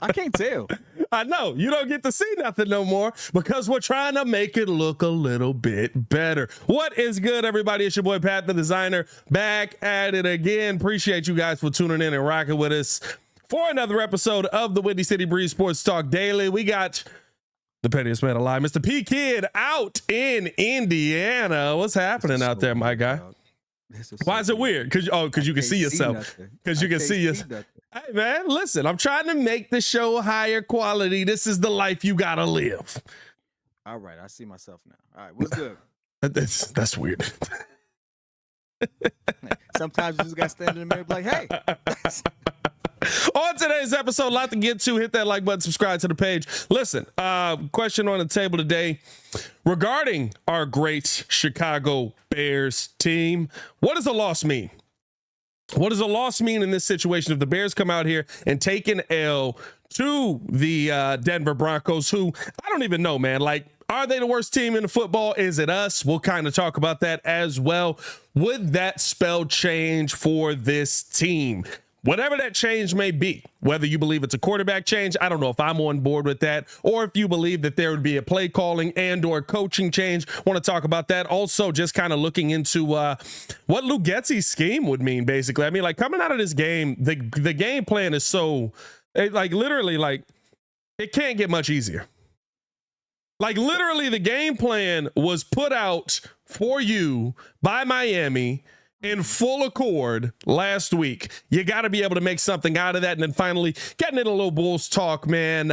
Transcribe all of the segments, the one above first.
I can't tell. I know you don't get to see nothing no more because we're trying to make it look a little bit better. What is good, everybody? It's your boy Pat the Designer, back at it again. Appreciate you guys for tuning in and rocking with us for another episode of the Windy City Breeze Sports Talk Daily. We got the pettiest man alive, Mr. P.kidd, out in Indiana. What's happening out there, my guy? Why is it weird? Because you can see yourself. Because you can see yourself. Hey, man, listen, I'm trying to make the show higher quality. This is the life you got to live. All right, I see myself now. All right, what's good? That's weird. Sometimes you just got to stand in the mirror and be like, hey. On today's episode, a lot to get to. Hit that like button, subscribe to the page. Listen, question on the table today regarding our great Chicago Bears team. What does a loss mean? What does a loss mean in this situation if the Bears come out here and take an L to the Denver Broncos, who I don't even know, man. Like, are they the worst team in the football? Is it us? We'll kind of talk about that as well. Would that spell change for this team? Whatever that change may be, whether you believe it's a quarterback change, I don't know if I'm on board with that, or if you believe that there would be a play calling and or coaching change. Want to talk about that. Also, just kind of looking into what Luke Getsy's scheme would mean, basically. I mean, like, coming out of this game, the game plan is so, like, literally, like, it can't get much easier. Like, literally, the game plan was put out for you by Miami in full accord last week. You got to be able to make something out of that. And then finally, getting into a little Bulls talk, man.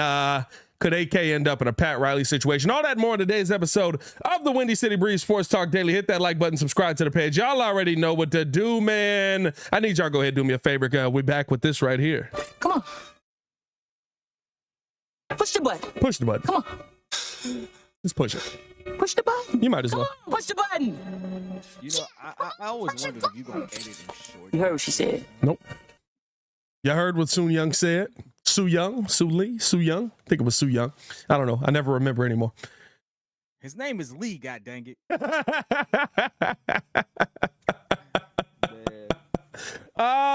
Could AK end up in a Pat Riley situation? All that more in today's episode of the Windy City Breeze Sports Talk Daily. Hit that like button, subscribe to the page. Y'all already know what to do, man. I need y'all to go ahead and do me a favor. We're back with this right here. Come on. Push the button. Push the button. Come on. Just push it. Push the button. You might as well. Come on, push the button. You know, I always wondered if you going to edit in short. You heard what she said. Nope. Y'all heard what Sue Young said? Sue Young? Sue Lee? Sue Young? I think it was Sue Young. I don't know. I never remember anymore. His name is Lee, god dang it.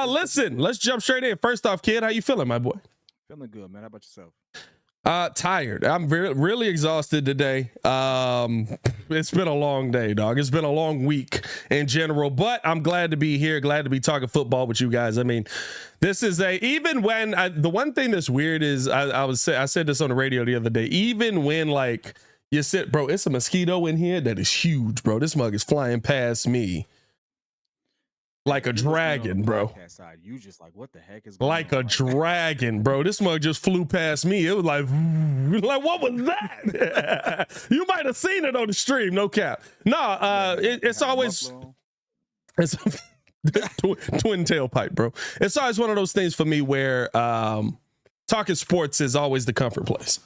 Listen, let's jump straight in. First off, kid, how you feeling, my boy? Feeling good, man. How about yourself? Tired. I'm really exhausted today. It's been a long day, dog. It's been a long week in general, but I'm glad to be here. Glad to be talking football with you guys. I mean, this is even when the one thing that's weird is I said this on the radio the other day, even when like you sit, bro, it's a mosquito in here that is huge, bro. This mug is flying past me like a dragon, bro. You just like, what the heck is going like on a dragon, bro. This mug just flew past me. It was like what was that? You might have seen it on the stream, no cap. No, it's always it's twin tailpipe, bro. It's always one of those things for me where talking sports is always the comfort place.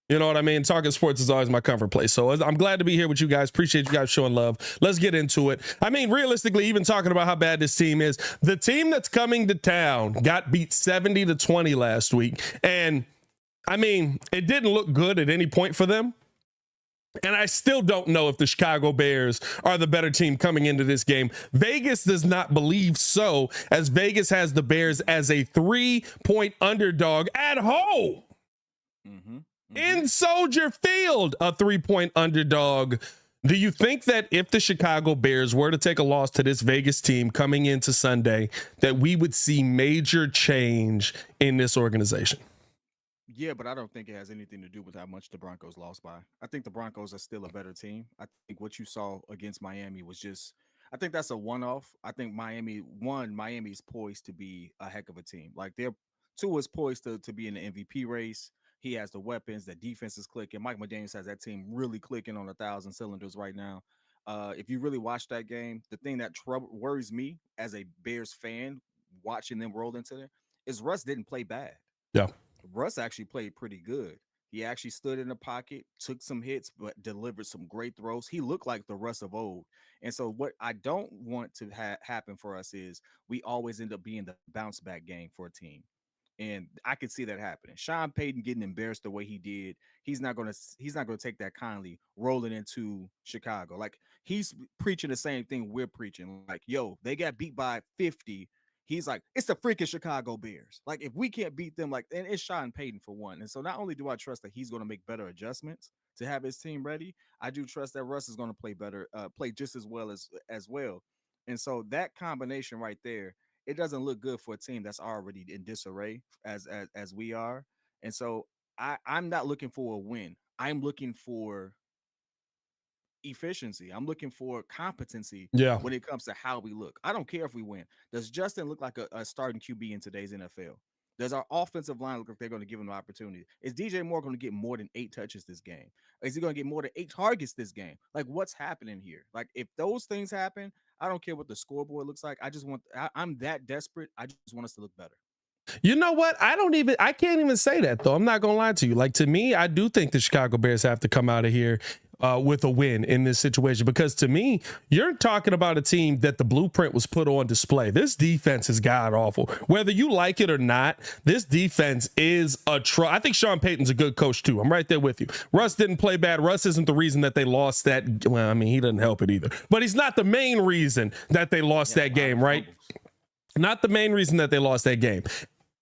You know what I mean? Talking sports is always my comfort place. So I'm glad to be here with you guys. Appreciate you guys showing love. Let's get into it. I mean, realistically, even talking about how bad this team is, the team that's coming to town got beat 70-20 last week. And I mean, it didn't look good at any point for them. And I still don't know if the Chicago Bears are the better team coming into this game. Vegas does not believe so, as Vegas has the Bears as a 3-point underdog at home. In Soldier Field, a 3-point underdog. Do you think that if the Chicago Bears were to take a loss to this Vegas team coming into Sunday, that we would see major change in this organization? Yeah, but I don't think it has anything to do with how much the Broncos lost by. I think the Broncos are still a better team. I think what you saw against Miami was just, I think that's a one-off. I think Miami's poised to be a heck of a team. Like Tua is poised to be in the MVP race. He has the weapons. The defense is clicking. Mike McDaniels has that team really clicking on 1,000 cylinders right now. If you really watch that game, the thing that worries me as a Bears fan watching them roll into there is Russ didn't play bad. Yeah. Russ actually played pretty good. He actually stood in the pocket, took some hits, but delivered some great throws. He looked like the Russ of old. And so what I don't want to happen for us is we always end up being the bounce back game for a team. And I could see that happening. Sean Payton getting embarrassed the way he did. He's not going to take that kindly rolling into Chicago. Like, he's preaching the same thing we're preaching. Like, yo, they got beat by 50. he's like, it's the freaking Chicago Bears. Like, if we can't beat them, like, and it's Sean Payton for one. And so not only do I trust that he's going to make better adjustments to have his team ready, I do trust that Russ is going to play better, play just as well as well. And so that combination right there, it doesn't look good for a team that's already in disarray as we are. And so I'm not looking for a win. I'm looking for efficiency. I'm looking for competency Yeah. when it comes to how we look. I don't care if we win. Does Justin look like a starting QB in today's NFL? Does our offensive line look like they're going to give him an opportunity? Is DJ Moore going to get more than 8 touches this game? Is he going to get more than 8 targets this game? Like, what's happening here? Like, if those things happen, I don't care what the scoreboard looks like. I'm that desperate. I just want us to look better. You know what? I can't even say that, though. I'm not going to lie to you. Like, to me, I do think the Chicago Bears have to come out of here with a win in this situation, because to me, you're talking about a team that the blueprint was put on display. This defense is god awful. Whether you like it or not, this defense is I think Sean Payton's a good coach too. I'm right there with you. Russ didn't play bad. Russ isn't the reason that they lost that. Well, I mean, he doesn't help it either, but he's not the main reason that they lost that game, right? Not the main reason that they lost that game.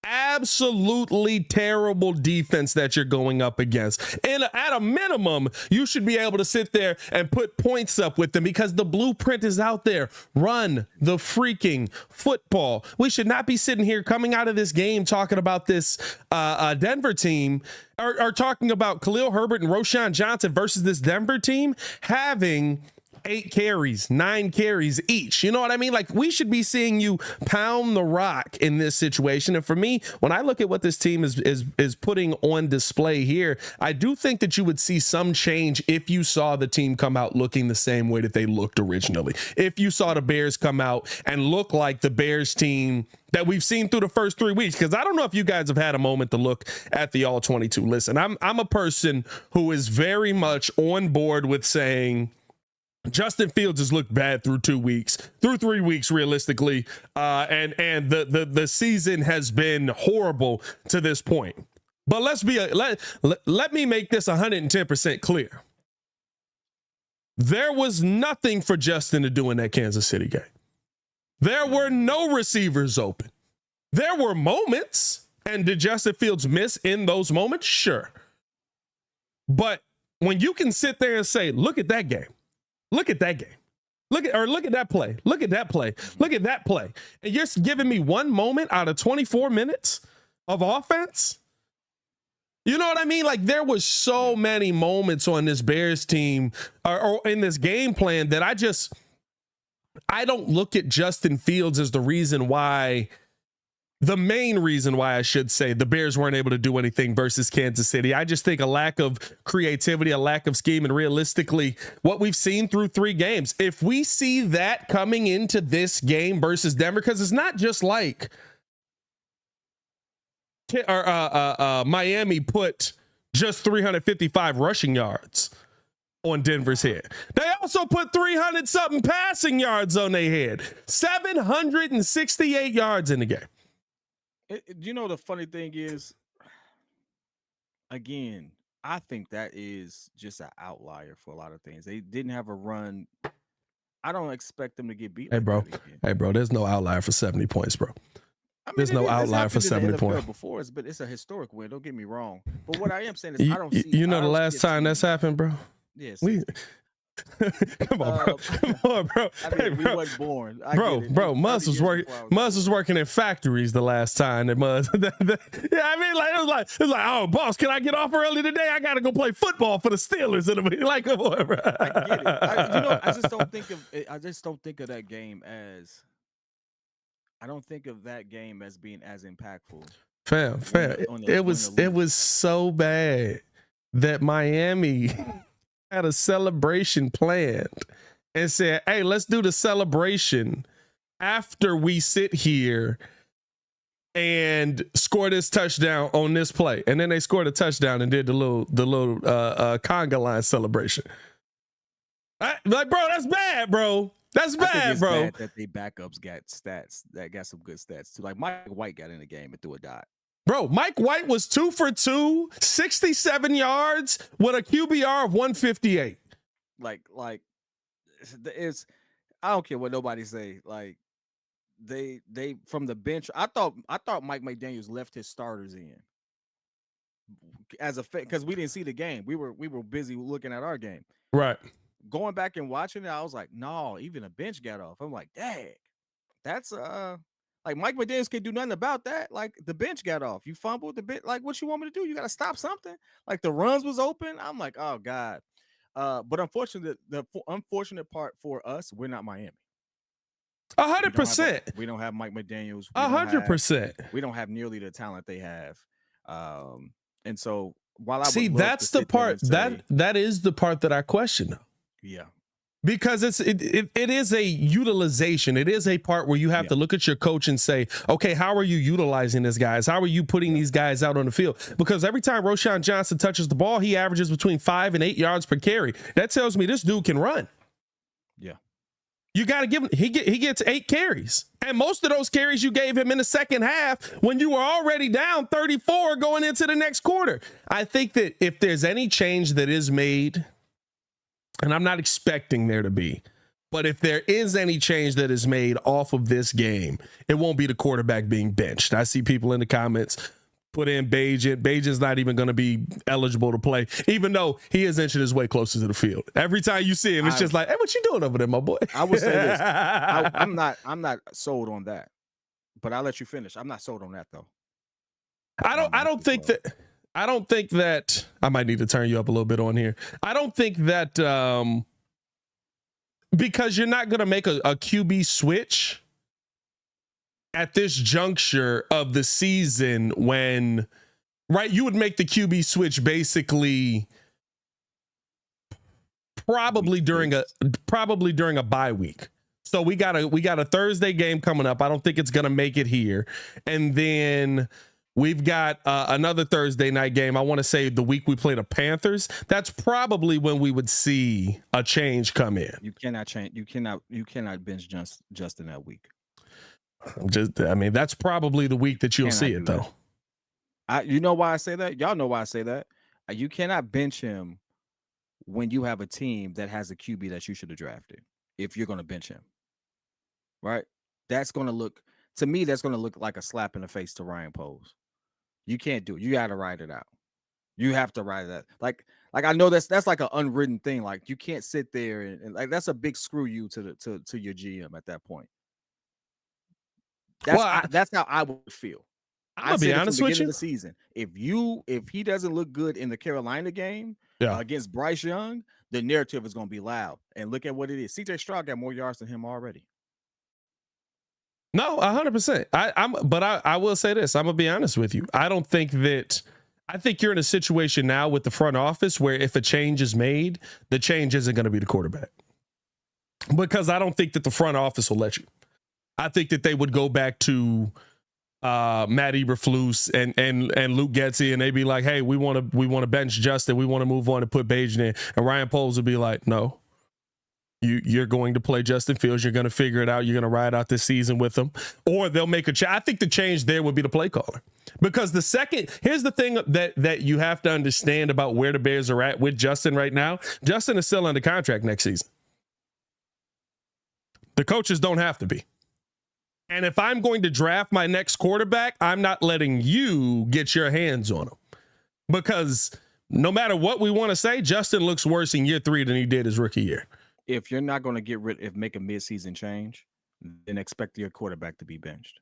Absolutely terrible defense that you're going up against. And at a minimum, you should be able to sit there and put points up with them, because the blueprint is out there. Run the freaking football. We should not be sitting here coming out of this game talking about this Denver team, or talking about Khalil Herbert and Roschon Johnson versus this Denver team having 8 carries, 9 carries each. You know what I mean? Like, we should be seeing you pound the rock in this situation. And for me, when I look at what this team is putting on display here, I do think that you would see some change if you saw the team come out looking the same way that they looked originally. If you saw the Bears come out and look like the Bears team that we've seen through the first 3 weeks. Because I don't know if you guys have had a moment to look at the all 22. Listen, I'm a person who is very much on board with saying Justin Fields has looked bad through 2 weeks, through 3 weeks, realistically, and the season has been horrible to this point. But let me make this 110% clear. There was nothing for Justin to do in that Kansas City game. There were no receivers open. There were moments, and did Justin Fields miss in those moments? Sure. But when you can sit there and say, look at that game. Look at that game. Look at that play. Look at that play. Look at that play. And you're giving me one moment out of 24 minutes of offense? You know what I mean? Like, there was so many moments on this Bears team or in this game plan that I don't look at Justin Fields as the main reason why I should say the Bears weren't able to do anything versus Kansas City. I just think a lack of creativity, a lack of scheme, and realistically, what we've seen through 3 games, if we see that coming into this game versus Denver, because it's not just like Miami put just 355 rushing yards on Denver's head. They also put 300 something passing yards on their head. 768 yards in the game. You know, the funny thing is, again, I think that is just an outlier for a lot of things. They didn't have a run. I don't expect them to get beat. Hey, bro. There's no outlier for 70 points, bro. I mean, there's no outlier for 70 points. Before, but it's a historic win. Don't get me wrong. But what I am saying is, I don't see. You know, the last time that's happened, bro. Yes. Come on, bro. Come on, bro. I mean, hey, bro. We wasn't born. Bro, Muzz was working. Muzz was working in factories the last time that Muzz. Yeah, I mean, like it was like, oh, boss, can I get off early today? I gotta go play football for the Steelers. And like, come on, bro. I get it. I just don't think of it. I just don't think of that game as. I don't think of that game as being as impactful. Fam. It was so bad that Miami had a celebration planned and said, hey, let's do the celebration after we sit here and score this touchdown on this play. And then they scored a touchdown and did the little conga line celebration. Like, bro, that's bad, bro. That's bad, bro. Bad that they backups got stats that got some good stats too. Like Mike White got in the game and threw a dot. Bro, Mike White was 2 for 2, 67 yards with a QBR of 158. Like it's I don't care what nobody say. Like they from the bench. I thought Mike McDaniels left his starters in as a because we didn't see the game. We were busy looking at our game. Right. Going back and watching it, I was like, no, even a bench got off. I'm like, dang, that's like Mike McDaniels can't do nothing about that. Like the bench got off. You fumbled the bit. Like what you want me to do? You got to stop something. Like the runs was open. I'm like, oh God. But unfortunately, the unfortunate part for us, we're not Miami. 100%. We don't have Mike McDaniels. 100%. We don't have nearly the talent they have. And so while I see, would love that's to the part that is the part that I question. Yeah. Because it is a utilization. It is a part where you have to look at your coach and say, okay, how are you utilizing these guys? How are you putting these guys out on the field? Because every time Roschon Johnson touches the ball, he averages between 5 and 8 yards per carry. That tells me this dude can run. Yeah. You got to give him, he gets 8 carries. And most of those carries you gave him in the second half when you were already down 34 going into the next quarter. I think that if there's any change that is made, and I'm not expecting there to be, but if there is any change that is made off of this game, it won't be the quarterback being benched. I see people in the comments put in Bajan. Bajan's not even going to be eligible to play, even though he is inching his way closer to the field. Every time you see him, it's just like, hey, what you doing over there, my boy? I will say this. I'm not sold on that, but I'll let you finish. I'm not sold on that though. I don't think that I might need to turn you up a little bit on here. I don't think that because you're not going to make a QB switch at this juncture of the season when, right, you would make the QB switch basically probably during a bye week. So we got a Thursday game coming up. I don't think it's going to make it here. And then we've got another Thursday night game. I want to say the week we play the Panthers. That's probably when we would see a change come in. You cannot change. You cannot bench Justin that week. That's probably the week that you'll see it though. You know why I say that? Y'all know why I say that. You cannot bench him when you have a team that has a QB that you should have drafted. If you're going to bench him, right? That's going to look like a slap in the face to Ryan Poles. You can't do it. You got to ride it out. You have to ride that. Like I know that's like an unwritten thing. Like you can't sit there and like that's a big screw you to your GM at that point. That's how I would feel. I'm gonna be honest with you. Of the season, if he doesn't look good in the Carolina game against Bryce Young, the narrative is going to be loud. And look at what it is. CJ Stroud got more yards than him already. No, 100%. I will say this. I'm gonna be honest with you. I think you're in a situation now with the front office where if a change is made, the change isn't going to be the quarterback, because I don't think that the front office will let you. I think that they would go back to Matt Eberflus and Luke Getsy, and they'd be like, "Hey, we want to bench Justin. We want to move on and put Bajan in." And Ryan Poles would be like, "No, you're going to play Justin Fields. You're going to figure it out. You're going to ride out this season with him." Or they'll make a change. I think the change there would be the play caller, because here's the thing that you have to understand about where the Bears are at with Justin right now. Justin is still under contract next season. The coaches don't have to be. And if I'm going to draft my next quarterback, I'm not letting you get your hands on him, because no matter what we want to say, Justin looks worse in year 3 than he did his rookie year. If you're not going to make a midseason change, then expect your quarterback to be benched,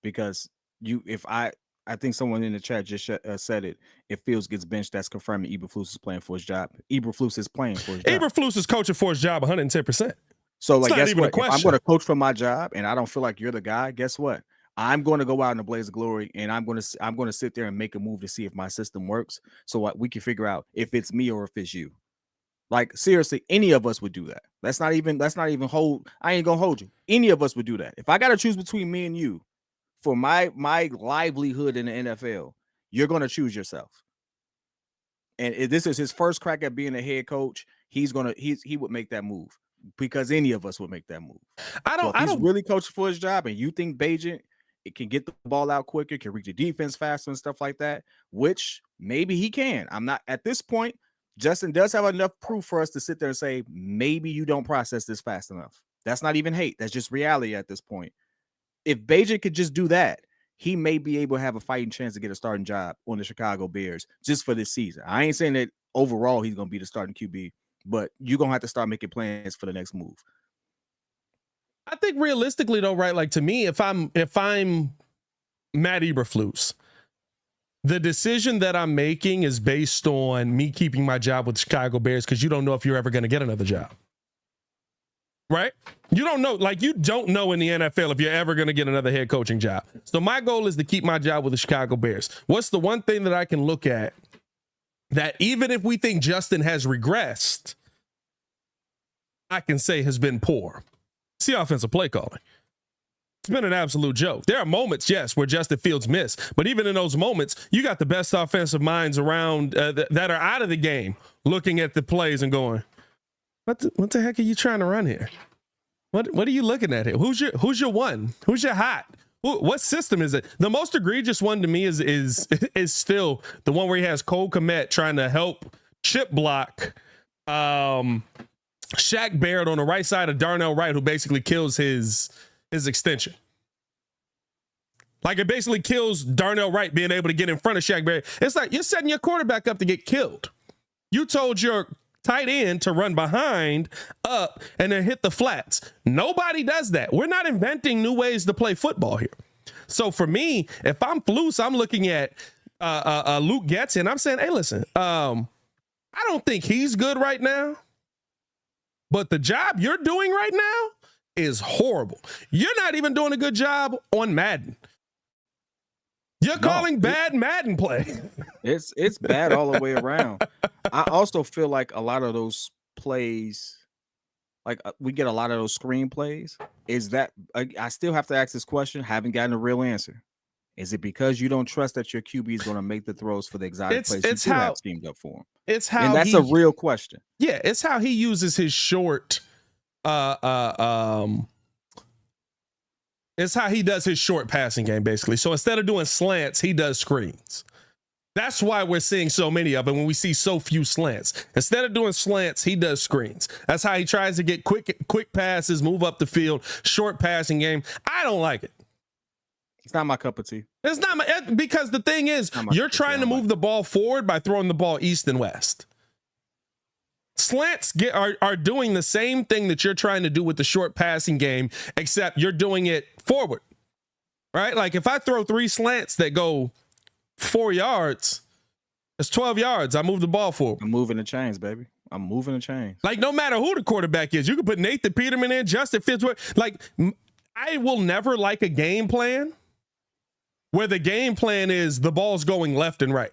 because I think someone in the chat just said it. If Fields gets benched, that's confirming Eberflus is playing for his job. Eberflus is playing for his job. Eberflus is coaching for his job 110%. So, like, guess what? If I'm going to coach for my job and I don't feel like you're the guy, guess what? I'm going to go out in a blaze of glory, and I'm going to sit there and make a move to see if my system works, so we can figure out if it's me or if it's you. Like, seriously, any of us would do that. That's not even hold. I ain't gonna hold you. Any of us would do that. If I got to choose between me and you for my livelihood in the NFL, you're going to choose yourself. And if this is his first crack at being a head coach, he would make that move, because any of us would make that move. He's really coaching for his job, and you think Bajan it can get the ball out quicker, can reach the defense faster and stuff like that, which maybe he can. I'm not at this point. Justin does have enough proof for us to sit there and say, maybe you don't process this fast enough. That's not even hate. That's just reality at this point. if Bajan could just do that, he may be able to have a fighting chance to get a starting job on the Chicago Bears just for this season. I ain't saying that overall he's going to be the starting QB, but you're going to have to start making plans for the next move. I think realistically though, right? Like to me, if I'm Matt Eberflus, the decision that I'm making is based on me keeping my job with the Chicago Bears because you don't know if you're ever going to get another job. Right? You don't know, like you don't know in the NFL if you're ever going to get another head coaching job. So my goal is to keep my job with the Chicago Bears. What's the one thing that I can look at that even if we think Justin has regressed, I can say has been poor? It's the offensive play calling. It's been an absolute joke. There are moments, yes, where Justin Fields missed, but even in those moments, you got the best offensive minds around that are out of the game looking at the plays and going, what the heck are you trying to run here? What are you looking at here? Who's your one? Who's your hot? What system is it? The most egregious one to me is still the one where he has Cole Kmet trying to help chip block Shaq Barrett on the right side of Darnell Wright, who basically kills his extension. Like it basically kills Darnell Wright being able to get in front of Shaq Barrett. It's like you're setting your quarterback up to get killed. You told your tight end to run behind, up, and then hit the flats. Nobody does that. We're not inventing new ways to play football here. So for me, if I'm Flus, I'm looking at Luke Getsy, and I'm saying, hey, listen, I don't think he's good right now, but the job you're doing right now is horrible. You're not even doing a good job on Madden. You're calling bad Madden play. It's bad all the way around. I also feel like a lot of those plays, like we get a lot of those screen plays. Is that I still have to ask this question? Haven't gotten a real answer. Is it because you don't trust that your QB is going to make the throws for the exotic plays you do have schemed up for him? It's how, and that's a real question. Yeah, it's how he uses his short. It's how he does his short passing game, basically. So instead of doing slants, he does screens. That's why we're seeing so many of them when we see so few slants. Instead of doing slants, he does screens. That's how he tries to get quick passes, move up the field, short passing game. I don't like it. It's not my cup of tea. It's not because the thing is, you're trying to move the ball forward by throwing the ball east and west. Slants are doing the same thing that you're trying to do with the short passing game, except you're doing it forward, right? Like if I throw 3 slants that go 4 yards, it's 12 yards. I move the ball forward. I'm moving the chains, baby. I'm moving the chains. Like no matter who the quarterback is, you can put Nathan Peterman in, Justin Fields. Like I will never like a game plan where the game plan is the ball's going left and right.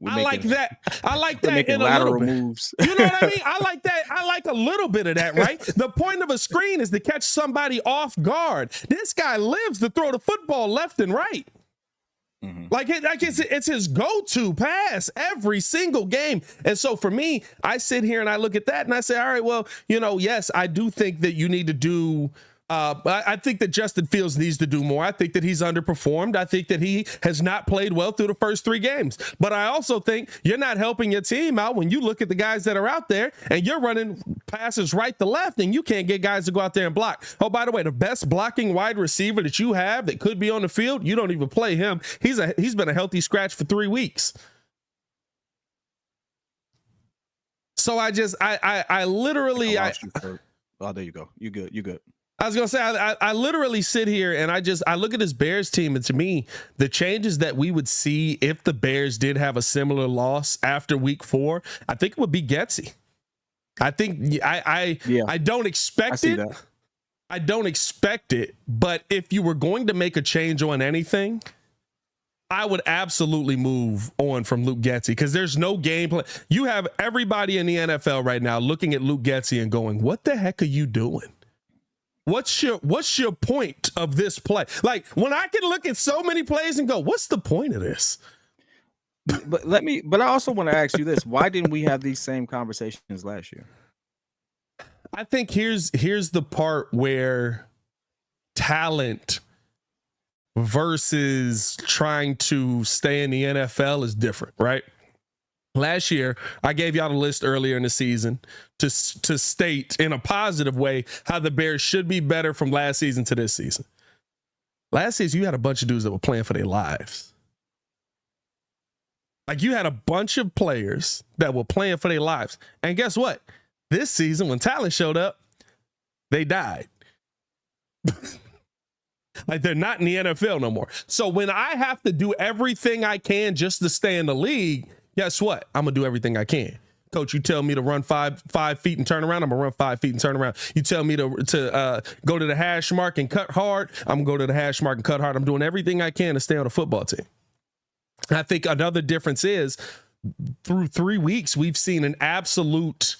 I like that. I like that in a little bit. Moves. You know what I mean? I like that. I like a little bit of that, right? The point of a screen is to catch somebody off guard. This guy lives to throw the football left and right. Mm-hmm. Like it's his go-to pass every single game. And so for me, I sit here and I look at that and I say, all right, well, yes, I do think that you need to do I think that Justin Fields needs to do more. I think that he's underperformed. I think that he has not played well through the first 3 games. But I also think you're not helping your team out when you look at the guys that are out there and you're running passes right to left and you can't get guys to go out there and block. Oh, by the way, the best blocking wide receiver that you have that could be on the field, you don't even play him. He's been a healthy scratch for 3 weeks. So I literally oh, there you go. You good. I was going to say, I literally sit here and I look at this Bears team, and to me, the changes that we would see if the Bears did have a similar loss after week 4, I think it would be Getsy. I think I don't expect it. I don't expect it. But if you were going to make a change on anything, I would absolutely move on from Luke Getsy because there's no game plan. You have everybody in the NFL right now looking at Luke Getsy and going, what the heck are you doing? What's your point of this play? Like when I can look at so many plays and go, what's the point of this? But I also want to ask you this. Why didn't we have these same conversations last year? I think here's the part where talent versus trying to stay in the NFL is different, right? Last year, I gave y'all the list earlier in the season to state in a positive way how the Bears should be better from last season to this season. Last season, you had a bunch of dudes that were playing for their lives. Like, you had a bunch of players that were playing for their lives. And guess what? This season, when talent showed up, they died. Like, they're not in the NFL no more. So when I have to do everything I can just to stay in the league, guess what? I'm going to do everything I can. Coach, you tell me to run five feet and turn around, I'm going to run 5 feet and turn around. You tell me to go to the hash mark and cut hard, I'm going to go to the hash mark and cut hard. I'm doing everything I can to stay on the football team. I think another difference is through 3 weeks, we've seen an absolute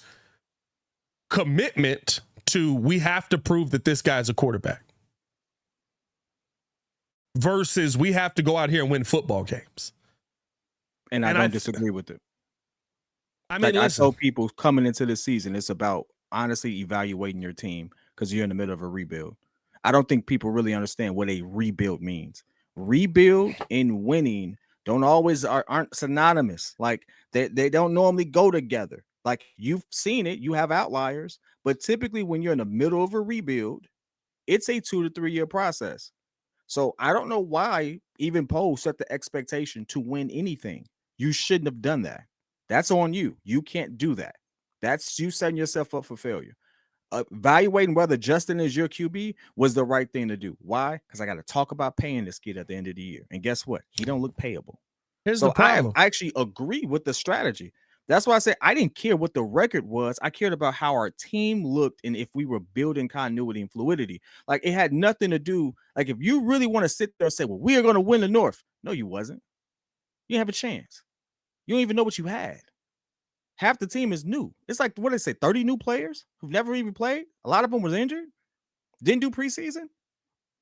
commitment to we have to prove that this guy's a quarterback versus we have to go out here and win football games. And I don't disagree with it. I mean, like I tell people coming into this season, it's about honestly evaluating your team because you're in the middle of a rebuild. I don't think people really understand what a rebuild means. Rebuild and winning aren't synonymous. Like they don't normally go together. Like you've seen it, you have outliers, but typically when you're in the middle of a rebuild, it's a 2 to 3 year process. So I don't know why even Poe set the expectation to win anything. You shouldn't have done that. That's on you. You can't do that. That's you setting yourself up for failure. Evaluating whether Justin is your QB was the right thing to do. Why? Because I got to talk about paying this kid at the end of the year. And guess what? He don't look payable. Here's the problem. I actually agree with the strategy. That's why I said I didn't care what the record was. I cared about how our team looked and if we were building continuity and fluidity. Like it had nothing to do. Like if you really want to sit there and say, well, we are going to win the North. No, you wasn't. You didn't have a chance. You don't even know what you had. Half the team is new. It's like, what did they say, 30 new players who've never even played? A lot of them was injured. Didn't do preseason.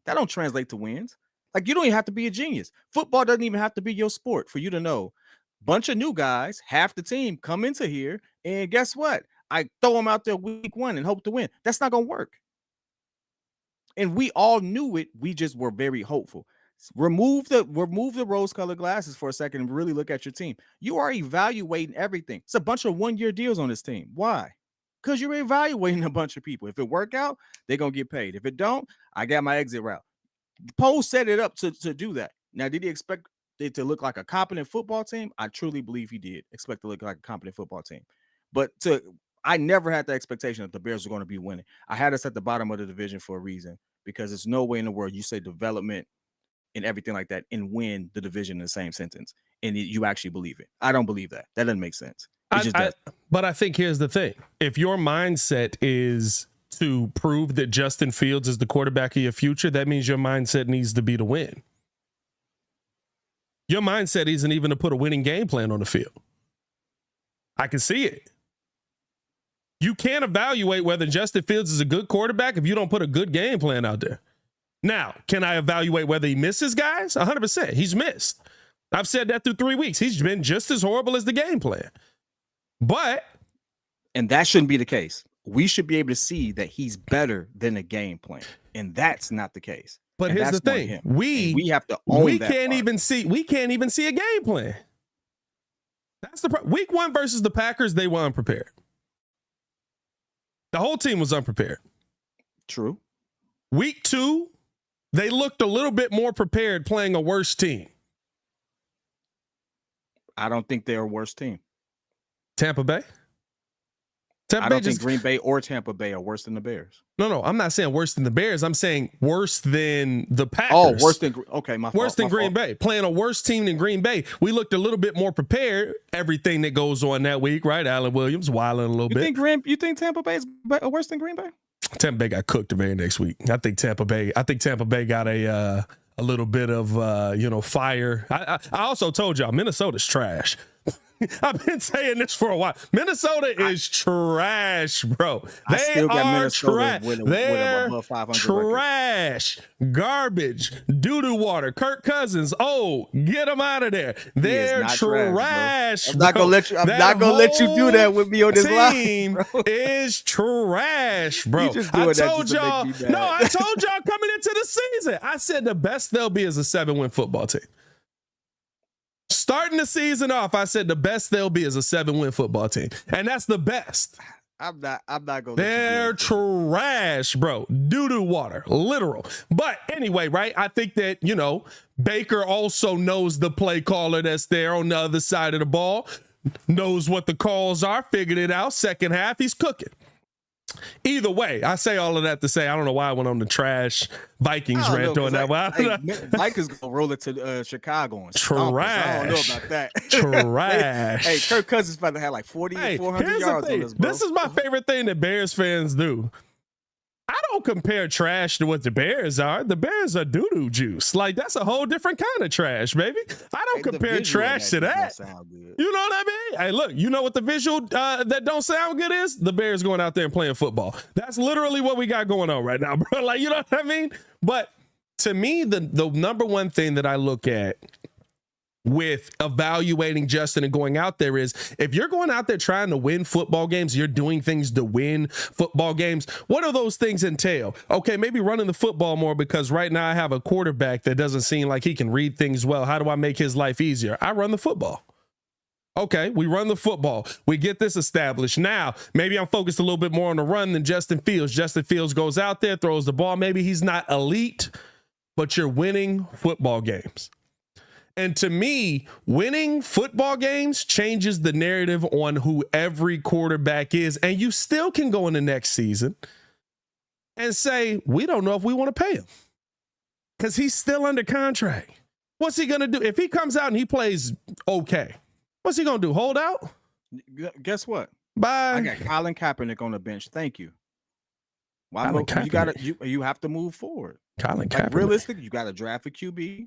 That don't translate to wins. Like you don't even have to be a genius. Football doesn't even have to be your sport for you to know. Bunch of new guys, half the team come into here, and guess what? I throw them out there week 1 and hope to win. That's not going to work. And we all knew it. We just were very hopeful. Remove the rose-colored glasses for a second and really look at your team. You are evaluating everything. It's a bunch of 1-year deals on this team. Why? Because you're evaluating a bunch of people. If it work out, they're going to get paid. If it don't, I got my exit route. Poe set it up to do that. Now, did he expect it to look like a competent football team? I truly believe he did expect to look like a competent football team. But I never had the expectation that the Bears were going to be winning. I had us at the bottom of the division for a reason because there's no way in the world you say development and everything like that and win the division in the same sentence and you actually believe it. I don't believe that. That doesn't make sense. But I think here's the thing. If your mindset is to prove that Justin Fields is the quarterback of your future, that means your mindset needs to be to win. Your mindset isn't even to put a winning game plan on the field. I can see it. You can't evaluate whether Justin Fields is a good quarterback if you don't put a good game plan out there. Now, can I evaluate whether he misses guys? 100%. He's missed. I've said that through 3 weeks. He's been just as horrible as the game plan. And that shouldn't be the case. We should be able to see that he's better than a game plan. And that's not the case. But here's the thing. We have to own we can't even see a game plan. That's the problem. Week 1 versus the Packers, they were unprepared. The whole team was unprepared. True. Week 2, they looked a little bit more prepared playing a worse team. I don't think they're a worse team. Tampa Bay? I don't think Green Bay or Tampa Bay are worse than the Bears. No, I'm not saying worse than the Bears. I'm saying worse than the Packers. Oh, worse than Green Bay. Playing a worse team than Green Bay. We looked a little bit more prepared. Everything that goes on that week, right? Allen Williams wilding a little bit. You think Tampa Bay is worse than Green Bay? Tampa Bay got cooked the very next week. I think Tampa Bay got a little bit of fire. I also told y'all Minnesota's trash. I've been saying this for a while. Minnesota is trash, bro. They are trash. They're above 500 trash, garbage, doo-doo water. Kirk Cousins, get them out of there. They're trash. I'm not gonna let you do that with me on this team line. Bro. Is trash, bro. I told y'all coming into the season. I said the best they'll be is a 7-win football team. Starting the season off, I said the best they'll be is a 7-win football team. And that's the best. I'm not going to. They're trash, bro. Doo-doo water, literal. But anyway, right? I think that, Baker also knows the play caller that's there on the other side of the ball, knows what the calls are, figured it out. Second half, he's cooking. Either way, I say all of that to say I don't know why I went on the trash Vikings rant on that one. Vikings gonna roll it to Chicago and trash. I don't know about that. Trash. Hey, Kirk Cousins about to have like 400 yards on this, bro. This is my favorite thing that Bears fans do. I don't compare trash to what the Bears are. The Bears are doo-doo juice. Like, that's a whole different kind of trash, baby. I don't compare trash to that. You know what I mean? Hey, look, you know what the visual that don't sound good is? The Bears going out there and playing football. That's literally what we got going on right now, bro. Like, you know what I mean? But to me, the number one thing that I look at with evaluating Justin and going out there is, if you're going out there trying to win football games, you're doing things to win football games. What do those things entail? Okay, maybe running the football more, because right now I have a quarterback that doesn't seem like he can read things well. How do I make his life easier? I run the football. Okay, we run the football. We get this established. Now, maybe I'm focused a little bit more on the run than Justin Fields. Justin Fields goes out there, throws the ball. Maybe he's not elite, but you're winning football games. And to me, winning football games changes the narrative on who every quarterback is. And you still can go in the next season and say, we don't know if we want to pay him because he's still under contract. What's he going to do? If he comes out and he plays okay, what's he going to do? Hold out? Guess what? Bye. I got Colin Kaepernick on the bench. Thank you. Why you have to move forward. Colin Kaepernick. Like, realistically, you got to draft a QB.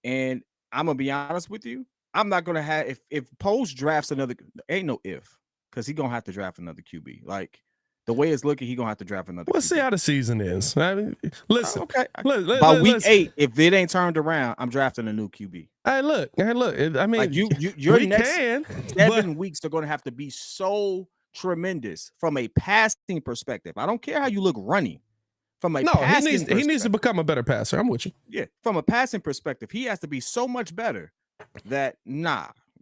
And I'm gonna be honest with you. I'm not gonna have if Post drafts another. Ain't no if, because he's gonna have to draft another QB. Like, the way it's looking, he's gonna have to draft another. We'll see how the season is. I mean, listen. Okay. By week 8, if it ain't turned around, I'm drafting a new QB. Hey, look. I mean, like your next 7 weeks are gonna have to be so tremendous from a passing perspective. I don't care how you look running. From a he needs to become a better passer. I'm with you. Yeah, from a passing perspective, he has to be so much better that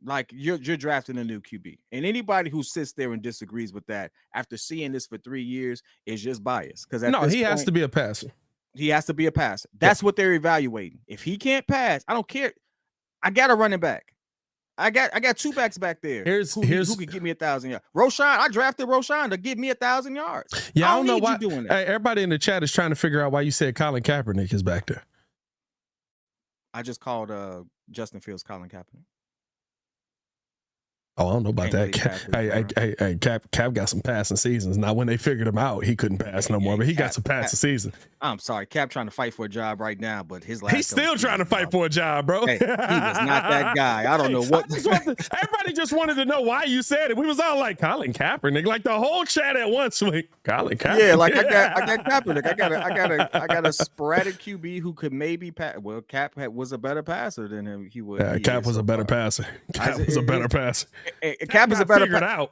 like you're drafting a new QB. And anybody who sits there and disagrees with that after seeing this for 3 years is just biased. Because he has to be a passer. He has to be a passer. That's what they're evaluating. If he can't pass, I don't care. I got a running back. I got 2 backs back there. Who could give me 1,000 yards? Roshan, I drafted Roshan to give me 1,000 yards. Yeah, I don't know why. Doing that. Hey, everybody in the chat is trying to figure out why you said Colin Kaepernick is back there. I just called Justin Fields Colin Kaepernick. Oh, I don't know about that. Cap got some passing seasons. Now, when they figured him out, he couldn't pass no more, but he got some passing seasons. I'm sorry. Cap trying to fight for a job right now, but he's still trying to fight for a job, bro. Hey, he was not that guy. I don't know what. Everybody just wanted to know why you said it. We was all like, Colin Kaepernick, like the whole chat at once. Colin Kaepernick. Yeah, like I got Kaepernick. I got a sporadic QB who could maybe pass. Well, Cap was a better passer than him. Cap was a better passer. Cap was a better passer. Cap is a better passer.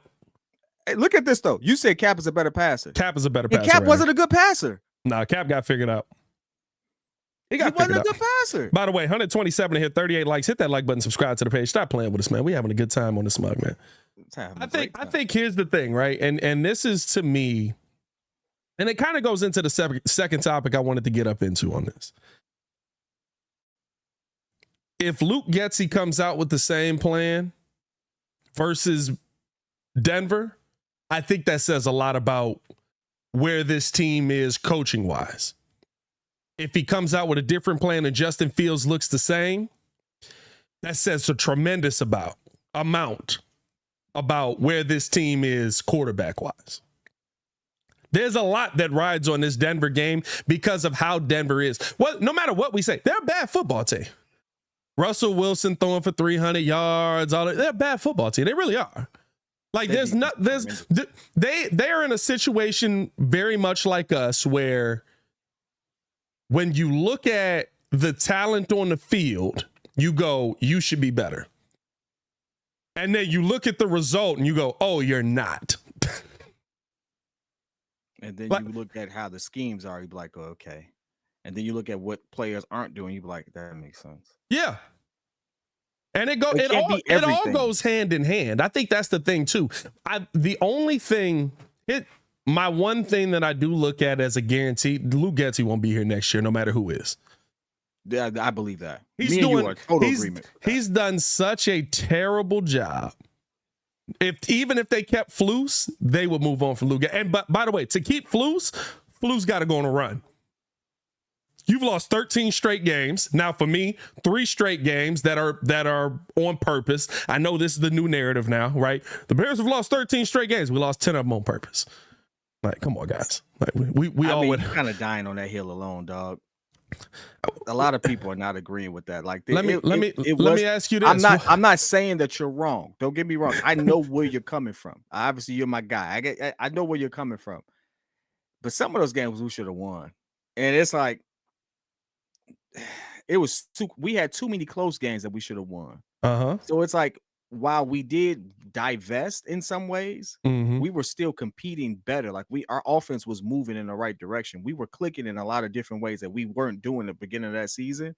Hey, look at this though. You said Cap is a better passer. Cap is a better passer. Cap wasn't a good passer. No, Cap got figured out. He wasn't a good passer. By the way, 127 to hit 38 likes. Hit that like button, subscribe to the page. Stop playing with us, man. We having a good time on this mug, man. I think here's the thing, right? And this is, to me, and it kind of goes into the second topic I wanted to get up into on this. If Luke Getsy comes out with the same plan versus Denver, I think that says a lot about where this team is coaching wise. If he comes out with a different plan and Justin Fields looks the same, that says a tremendous amount about where this team is quarterback wise. There's a lot that rides on this Denver game because of how Denver is. Well, no matter what we say, they're a bad football team. Russell Wilson throwing for 300 yards, they're a bad football team. They really are. Like, they are in a situation very much like us where when you look at the talent on the field, you go, you should be better. And then you look at the result and you go, oh, you're not. And then you look at how the schemes are, you be like, oh, okay. And then you look at what players aren't doing, you be like, that makes sense. Yeah. And it can't be all everything. goes hand in hand. I think that's the thing too. My one thing that I do look at as a guarantee, Luke Getsy won't be here next year, no matter who is. Yeah, I believe that. Me and you are total agreement. He's done such a terrible job. Even if they kept Flus, they would move on from Luke. And by the way, to keep Flus got to go on a run. You've lost 13 straight games. Now, for me, 3 straight games that are on purpose. I know this is the new narrative now, right? The Bears have lost 13 straight games. We lost 10 of them on purpose. Like, come on, guys. Like, we all would kind of dying on that hill alone, dog. A lot of people are not agreeing with that. Like, let me ask you this. I'm not saying that you're wrong. Don't get me wrong. I know where you're coming from. Obviously, you're my guy. I know where you're coming from. But some of those games we should have won, and it's like we had too many close games that we should have won. So it's like, while we did divest in some ways, we were still competing better. Like, our offense was moving in the right direction. We were clicking in a lot of different ways that we weren't doing at the beginning of that season.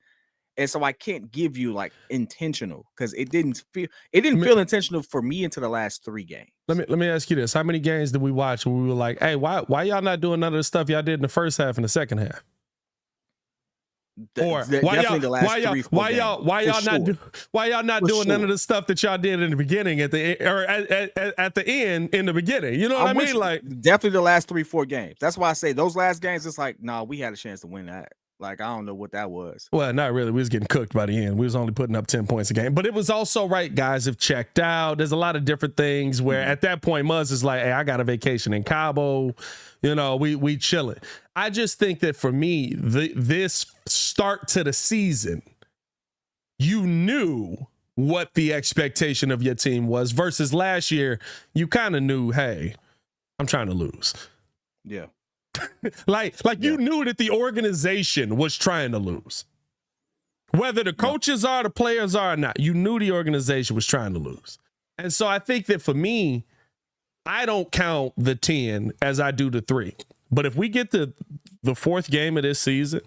And so I can't give you like intentional, because it didn't feel intentional for me into the last 3 games. Let me ask you this. How many games did we watch where we were like, hey, why y'all not doing none of the stuff y'all did in the first half and the second half? Or why y'all not doing none of the stuff that y'all did in the beginning at the end in the beginning? You know what I mean? Like, definitely the last 3-4 games. That's why I say those last games, it's like, nah, we had a chance to win that. Like, I don't know what that was. Well, not really. We was getting cooked by the end. We was only putting up 10 points a game. But it was also, right, guys have checked out. There's a lot of different things where at that point, Muzz is like, hey, I got a vacation in Cabo. You know, we chilling. I just think that for me, this start to the season, you knew what the expectation of your team was, versus last year, you kind of knew, hey, I'm trying to lose. Yeah. You knew that the organization was trying to lose. Whether the coaches are, the players are or not, you knew the organization was trying to lose. And so I think that for me, I don't count the 10 as I do the 3. But if we get the 4th game of this season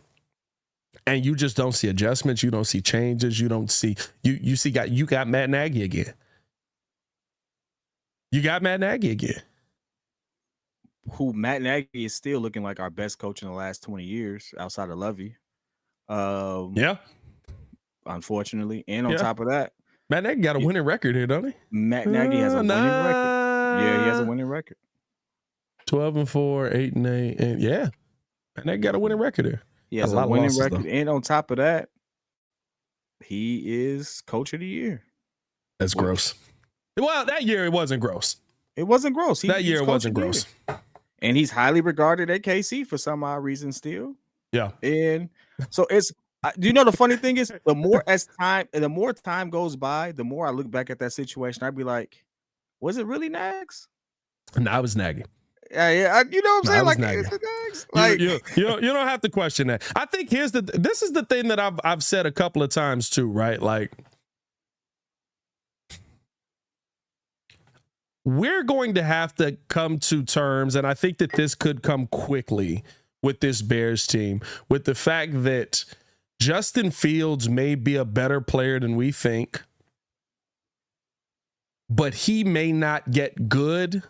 and you just don't see adjustments, you don't see changes, you don't see you got Matt Nagy again. You got Matt Nagy again. Who Matt Nagy is still looking like our best coach in the last 20 years outside of Lovey. Yeah. Unfortunately. And on top of that, Matt Nagy got a winning record here, don't he? Matt Nagy has a winning record. Yeah, he has a winning record. 12-4, 8-8, and yeah. Matt Nagy got a winning record here. He has a winning record. Though. And on top of that, he is coach of the year. That's gross. Well, that year it wasn't gross. It wasn't gross. That year it wasn't gross. And he's highly regarded at KC for some odd reason still. Yeah. And so it's, do you know the funny thing is, the more time goes by, the more I look back at that situation, I'd be like, was it really Nags? No, I was Nagy. Yeah, you know what I'm saying? Like, Nags? Like, you don't have to question that. I think this is the thing that I've said a couple of times too, right? Like, we're going to have to come to terms, and I think that this could come quickly with this Bears team, with the fact that Justin Fields may be a better player than we think, but he may not get good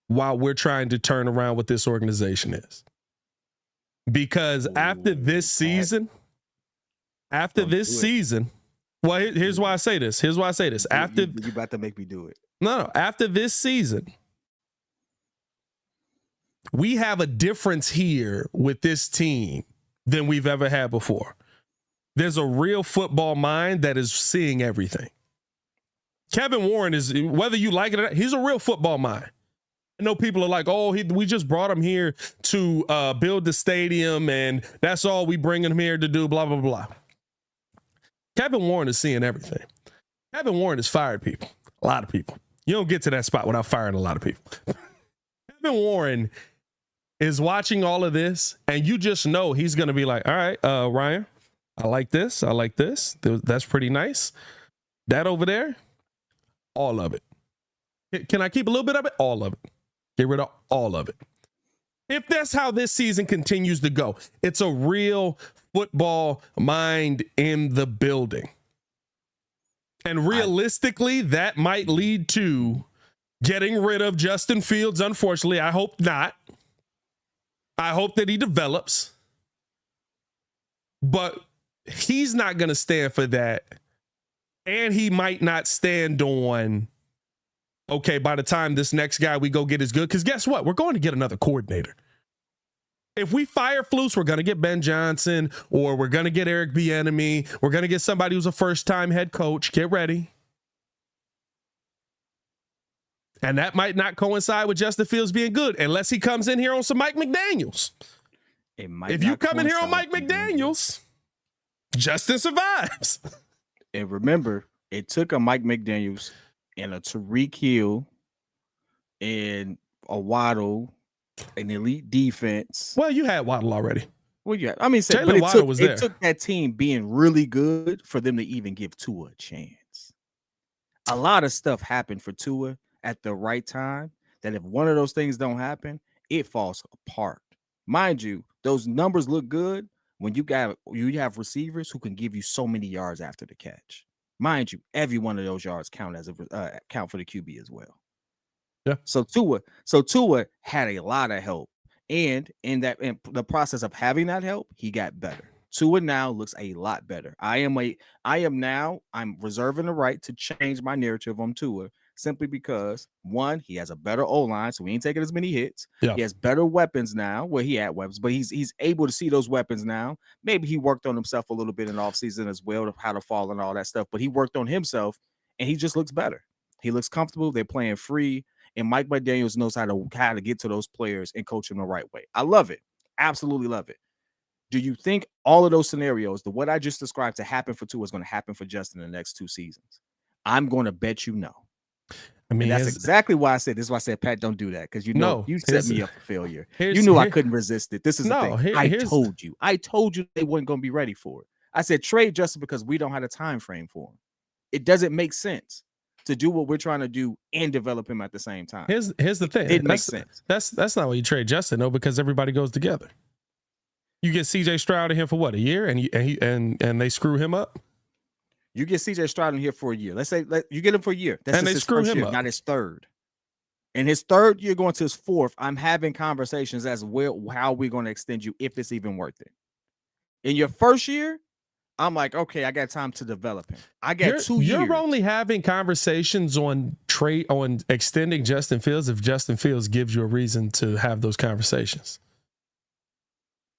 while we're trying to turn around what this organization is. Because after this season, well, here's why I say this. After you about to make me do it. No, after this season, we have a difference here with this team than we've ever had before. There's a real football mind that is seeing everything. Kevin Warren is, whether you like it or not, he's a real football mind. I know people are like, oh, we just brought him here to build the stadium, and that's all we bring him here to do, blah, blah, blah. Kevin Warren is seeing everything. Kevin Warren has fired people, a lot of people. You don't get to that spot without firing a lot of people. Kevin Warren is watching all of this, and you just know he's going to be like, all right, Ryan, I like this. I like this. That's pretty nice. That over there, all of it. Can I keep a little bit of it? All of it. Get rid of all of it. If that's how this season continues to go, it's a real football mind in the building. And realistically, that might lead to getting rid of Justin Fields. Unfortunately, I hope not. I hope that he develops. But he's not going to stand for that. And he might not stand on, okay, by the time this next guy we go get is good. Because guess what? We're going to get another coordinator. If we fire Flus, we're going to get Ben Johnson, or we're going to get Eric Bieniemy. We're going to get somebody who's a first-time head coach. Get ready. And that might not coincide with Justin Fields being good unless he comes in here on some Mike McDaniels. If you come in here on Mike McDaniels, Justin survives. And remember, it took a Mike McDaniels and a Tyreek Hill and a Waddle, an elite defense. Well, you had Waddle already. Well, yeah. I mean, Jalen Waddle was there. It took that team being really good for them to even give Tua a chance. A lot of stuff happened for Tua at the right time that if one of those things don't happen, it falls apart. Mind you, those numbers look good when you have receivers who can give you so many yards after the catch. Mind you, every one of those yards count for the QB as well. Yeah. So Tua had a lot of help, and in the process of having that help, he got better. Tua now looks a lot better. I'm reserving the right to change my narrative on Tua simply because, one, he has a better O-line, so he ain't taking as many hits. Yeah. He has better weapons now. Well, he had weapons, but he's able to see those weapons now. Maybe he worked on himself a little bit in the offseason as well, how to fall and all that stuff, but he worked on himself, and he just looks better. He looks comfortable. They're playing free, and Mike McDaniels knows how to get to those players and coach them the right way. I love it. Absolutely love it. Do you think all of those scenarios, what I just described to happen for Tua, is going to happen for Justin in the next 2 seasons? I'm going to bet you no. I mean, that's exactly why I said this. Is why I said, Pat, don't do that, because you set me up for failure. You knew I couldn't resist it. This is the thing. I told you they weren't going to be ready for it. I said trade Justin because we don't have a time frame for him. It doesn't make sense to do what we're trying to do and develop him at the same time. Here's the thing. It makes sense. That's not why you trade Justin though, because everybody goes together. You get CJ Stroud in here for what, a year, and they screw him up. You get CJ Stroud in here for a year. Let's say you get him for a year. And they screw him up. Not his third. In his third year, going to his fourth, I'm having conversations as well how we're going to extend you if it's even worth it. In your first year, I'm like, okay, I got time to develop him. I got 2 years. You're only having conversations on extending Justin Fields if Justin Fields gives you a reason to have those conversations.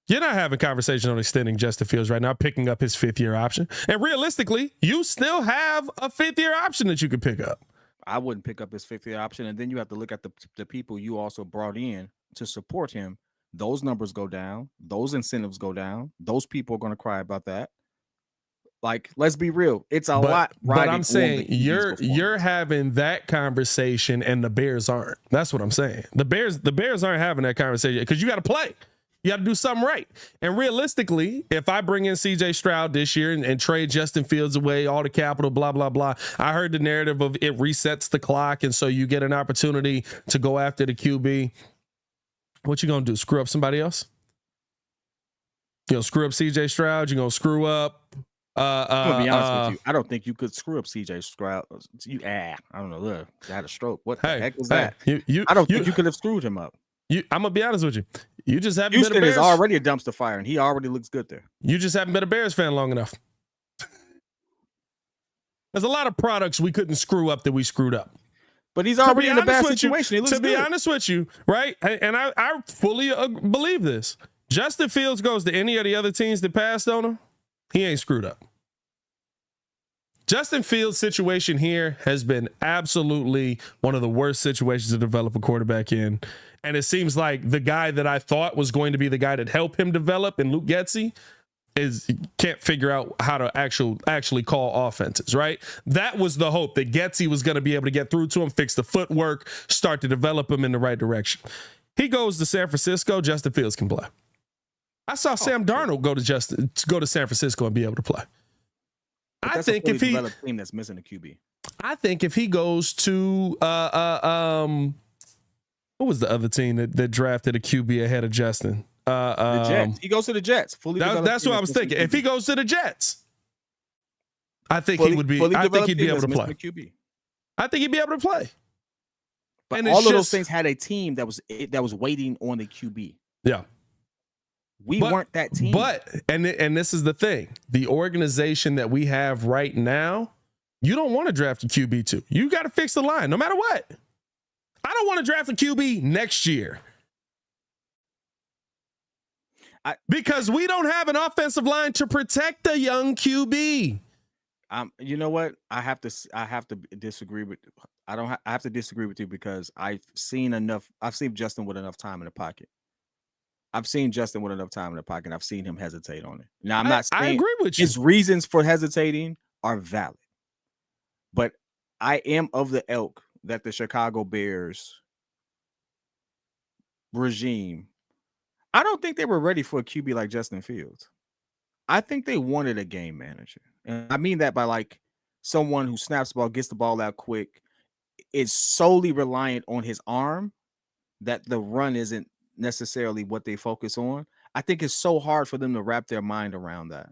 You're not having conversation on extending Justin Fields right now, picking up his 5th-year option. And realistically, you still have a 5th-year option that you could pick up. I wouldn't pick up his 5th-year option. And then you have to look at the people you also brought in to support him. Those numbers go down. Those incentives go down. Those people are going to cry about that. Like, let's be real. It's a lot. But I'm saying you're having that conversation and the Bears aren't. That's what I'm saying. The Bears aren't having that conversation because you got to play. You got to do something right. And realistically, if I bring in CJ Stroud this year and trade Justin Fields away, all the capital, blah, blah, blah. I heard the narrative of it resets the clock. And so you get an opportunity to go after the QB. What you going to do? Screw up somebody else? You going to screw up CJ Stroud? You going to screw up? I'm gonna be honest with you. I don't think you could screw up CJ Stroud. I don't know. Look, I had a stroke. What the heck was that? I don't think you could have screwed him up. I'm gonna be honest with you. You just haven't Houston been a Bears. Is already a dumpster fire, and he already looks good there. You just haven't been a Bears fan long enough. There's a lot of products we couldn't screw up that we screwed up. But he's already in a bad situation. He looks good. To be honest with you, right? And I fully believe this. Justin Fields goes to any of the other teams that passed on him, he ain't screwed up. Justin Fields' situation here has been absolutely one of the worst situations to develop a quarterback in. And it seems like the guy that I thought was going to be the guy that helped him develop in Luke Getsy can't figure out how to actually call offenses, right? That was the hope, that Getsy was going to be able to get through to him, fix the footwork, start to develop him in the right direction. He goes to San Francisco, Justin Fields can play. I saw Sam Darnold go to San Francisco and be able to play. I think if he team that's missing a QB. I think if he goes to what was the other team that drafted a QB ahead of Justin? The Jets. He goes to the Jets. That's what I was thinking. If he goes to the Jets, I think he would be. I think he'd be able to play. QB. I think he'd be able to play. But and all of those things had a team that was waiting on the QB. Yeah. We weren't that team. But and this is the thing. The organization that we have right now, you don't want to draft a QB too. You got to fix the line no matter what. I don't want to draft a QB next year. Because we don't have an offensive line to protect the young QB. You know what? I have to disagree with. I have to disagree with you because I've seen Justin with enough time in the pocket. I've seen him hesitate on it. Now I'm not saying I agree with you. His reasons for hesitating are valid, but I am of the ilk that the Chicago Bears regime. I don't think they were ready for a QB like Justin Fields. I think they wanted a game manager. And I mean that by like someone who snaps the ball, gets the ball out quick, is solely reliant on his arm, that the run isn't necessarily what they focus on. I think it's so hard for them to wrap their mind around that.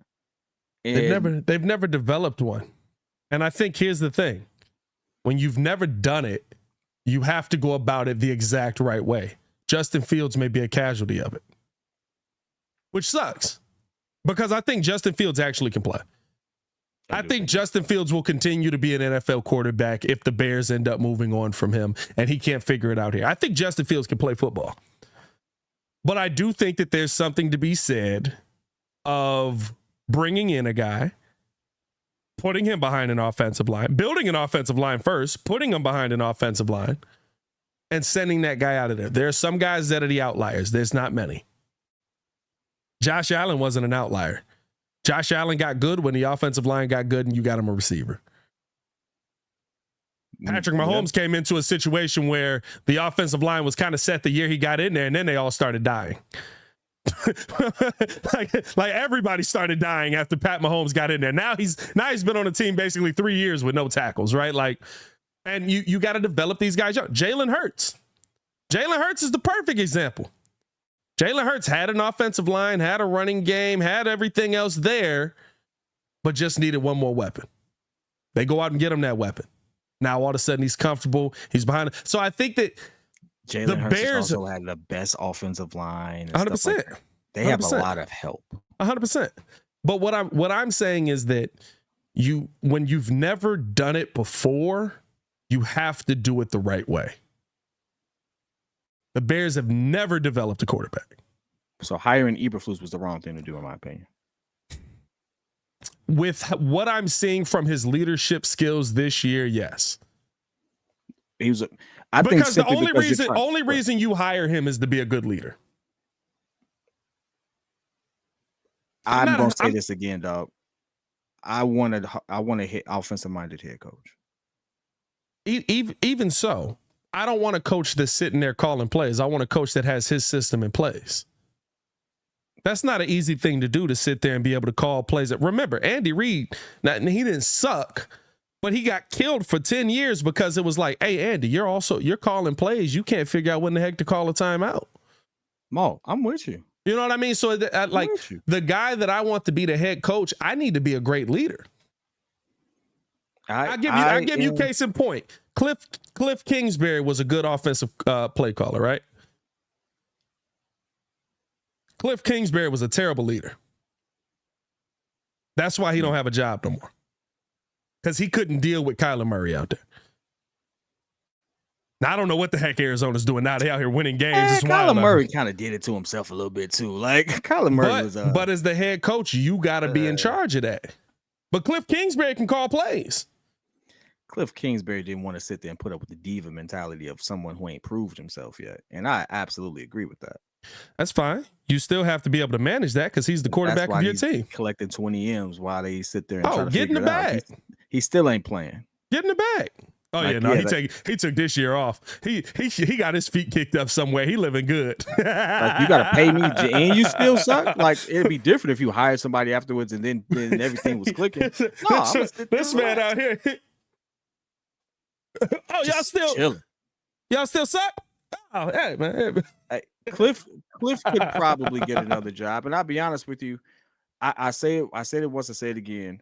And they've never developed one. And I think here's the thing. When you've never done it, you have to go about it the exact right way. Justin Fields may be a casualty of it, which sucks because I think Justin Fields actually can play. I think Justin Fields will continue to be an NFL quarterback if the Bears end up moving on from him and he can't figure it out here. I think Justin Fields can play football. But I do think that there's something to be said of bringing in a guy, putting him behind an offensive line, building an offensive line first, putting him behind an offensive line, and sending that guy out of there. There are some guys that are the outliers. There's not many. Josh Allen wasn't an outlier. Josh Allen got good when the offensive line got good and you got him a receiver. Patrick Mahomes came into a situation where the offensive line was kind of set the year he got in there, and then they all started dying. like everybody started dying after Pat Mahomes got in there. Now he's been on the team basically 3 years with no tackles, right? Like, and you got to develop these guys. Jalen Hurts is the perfect example. Jalen Hurts had an offensive line, had a running game, had everything else there, but just needed one more weapon. They go out and get him that weapon. Now all of a sudden he's comfortable. He's behind it. So I think that Jalen Hurts also had the best offensive line. 100%. Like they have a lot of help. 100%. But what I'm saying is that when you've never done it before, you have to do it the right way. The Bears have never developed a quarterback. So hiring Eberflus was the wrong thing to do, in my opinion. With what I'm seeing from his leadership skills this year, yes. I think the only reason you hire him is to be a good leader. I'm gonna say this again, dog. I want to hit offensive-minded head coach. Even so, I don't want a coach that's sitting there calling plays. I want a coach that has his system in place. That's not an easy thing to do, to sit there and be able to call plays. Remember, Andy Reid, he didn't suck, but he got killed for 10 years because it was like, hey, Andy, you're calling plays. You can't figure out when the heck to call a timeout. Mo, I'm with you. You know what I mean? So the guy that I want to be the head coach, I need to be a great leader. I give you case in point. Cliff Kingsbury was a good offensive play caller, right? Cliff Kingsbury was a terrible leader. That's why he don't have a job no more. Because he couldn't deal with Kyler Murray out there. Now, I don't know what the heck Arizona's doing now. They out here winning games. Kyler Murray kind of did it to himself a little bit too. Like Kyler Murray was. But as the head coach, you got to be in charge of that. But Cliff Kingsbury can call plays. Cliff Kingsbury didn't want to sit there and put up with the diva mentality of someone who ain't proved himself yet. And I absolutely agree with that. That's fine. You still have to be able to manage that because he's the quarterback of your team. Collecting 20 M's while they sit there and try to get in the bag. He still ain't playing. Get in the bag. Oh, he took this year off. He got his feet kicked up somewhere. He living good. Like, you got to pay me and you still suck? Like, it'd be different if you hired somebody afterwards and then everything was clicking. No, this man out here. Oh, y'all still suck? Oh, hey, man. Hey, Cliff could probably get another job. And I'll be honest with you. I said it once, I say it again.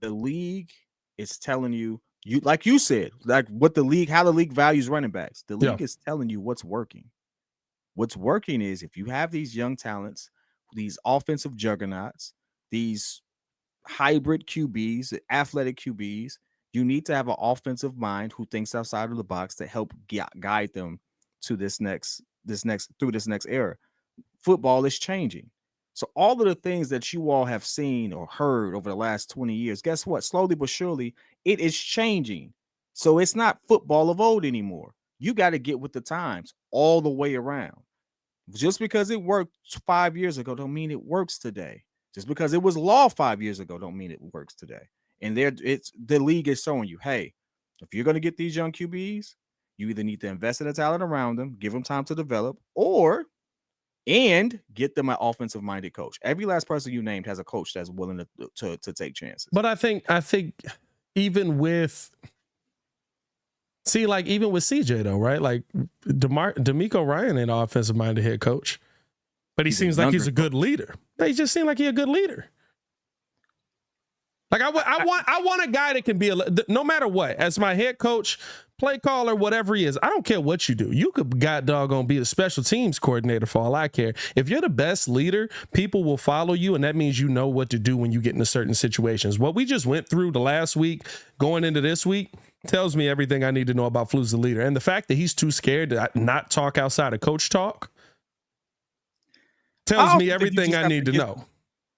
the league is telling you, like you said, like what the league, how the league values running backs. The league is telling you what's working. What's working is if you have these young talents, these offensive juggernauts, these hybrid QBs, athletic QBs, you need to have an offensive mind who thinks outside of the box to help guide them to this next era. Football is changing. So all of the things that you all have seen or heard over the last 20 years, guess what? Slowly but surely, it is changing. So it's not football of old anymore. You got to get with the times all the way around. Just because it worked 5 years ago don't mean it works today. Just because it was law 5 years ago don't mean it works today. And the league is showing you, hey, if you're going to get these young QBs, you either need to invest in the talent around them, give them time to develop, and get them an offensive minded coach. Every last person you named has a coach that's willing to take chances. But I think even with even with CJ though, right? Like D'Amico Ryan ain't an offensive minded head coach, but he seems like he's a good leader. He just seems like he's a good leader. Like I want a guy that can be no matter what, as my head coach, play caller, whatever he is. I don't care what you do. You could doggone be a special teams coordinator for all I care. If you're the best leader, people will follow you, and that means you know what to do when you get into certain situations. What we just went through the last week, going into this week, tells me everything I need to know about Flus the leader. And the fact that he's too scared to not talk outside of coach talk tells me everything I need to know.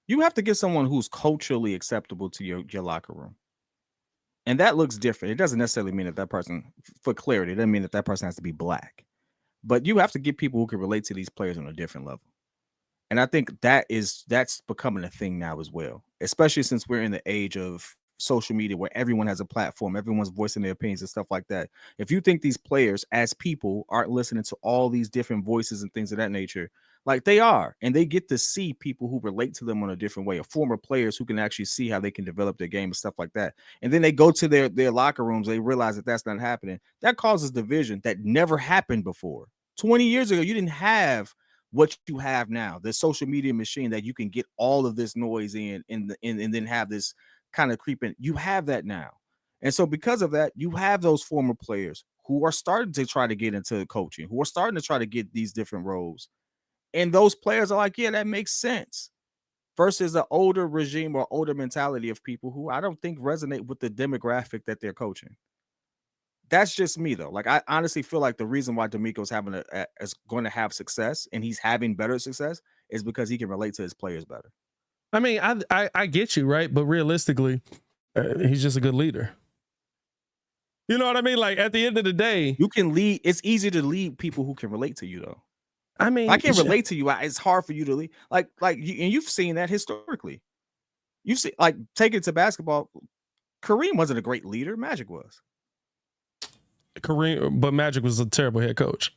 You have to get someone who's culturally acceptable to your locker room. And that looks different. It doesn't necessarily mean that person, for clarity, it doesn't mean that person has to be black. But you have to get people who can relate to these players on a different level. And I think that's becoming a thing now as well, especially since we're in the age of social media where everyone has a platform, everyone's voicing their opinions and stuff like that. If you think these players as people aren't listening to all these different voices and things of that nature, like they are, and they get to see people who relate to them on a different way, or former players who can actually see how they can develop their game and stuff like that. And then they go to their locker rooms, they realize that that's not happening. That causes division that never happened before. 20 years ago, you didn't have what you have now, the social media machine that you can get all of this noise in and then have this kind of creeping. You have that now. And so because of that, you have those former players who are starting to try to get into coaching, who are starting to try to get these different roles. And those players are like, yeah, that makes sense. Versus the older regime or older mentality of people who I don't think resonate with the demographic that they're coaching. That's just me, though. Like, I honestly feel like the reason why D'Amico's is going to have success and he's having better success is because he can relate to his players better. I mean, I get you, right? But realistically, he's just a good leader. You know what I mean? Like, at the end of the day, you can lead. It's easy to lead people who can relate to you, though. I mean, if I can't relate to you, it's hard for you to lead. And you've seen that historically. You see, like, take it to basketball. Kareem wasn't a great leader. Magic was. But Magic was a terrible head coach.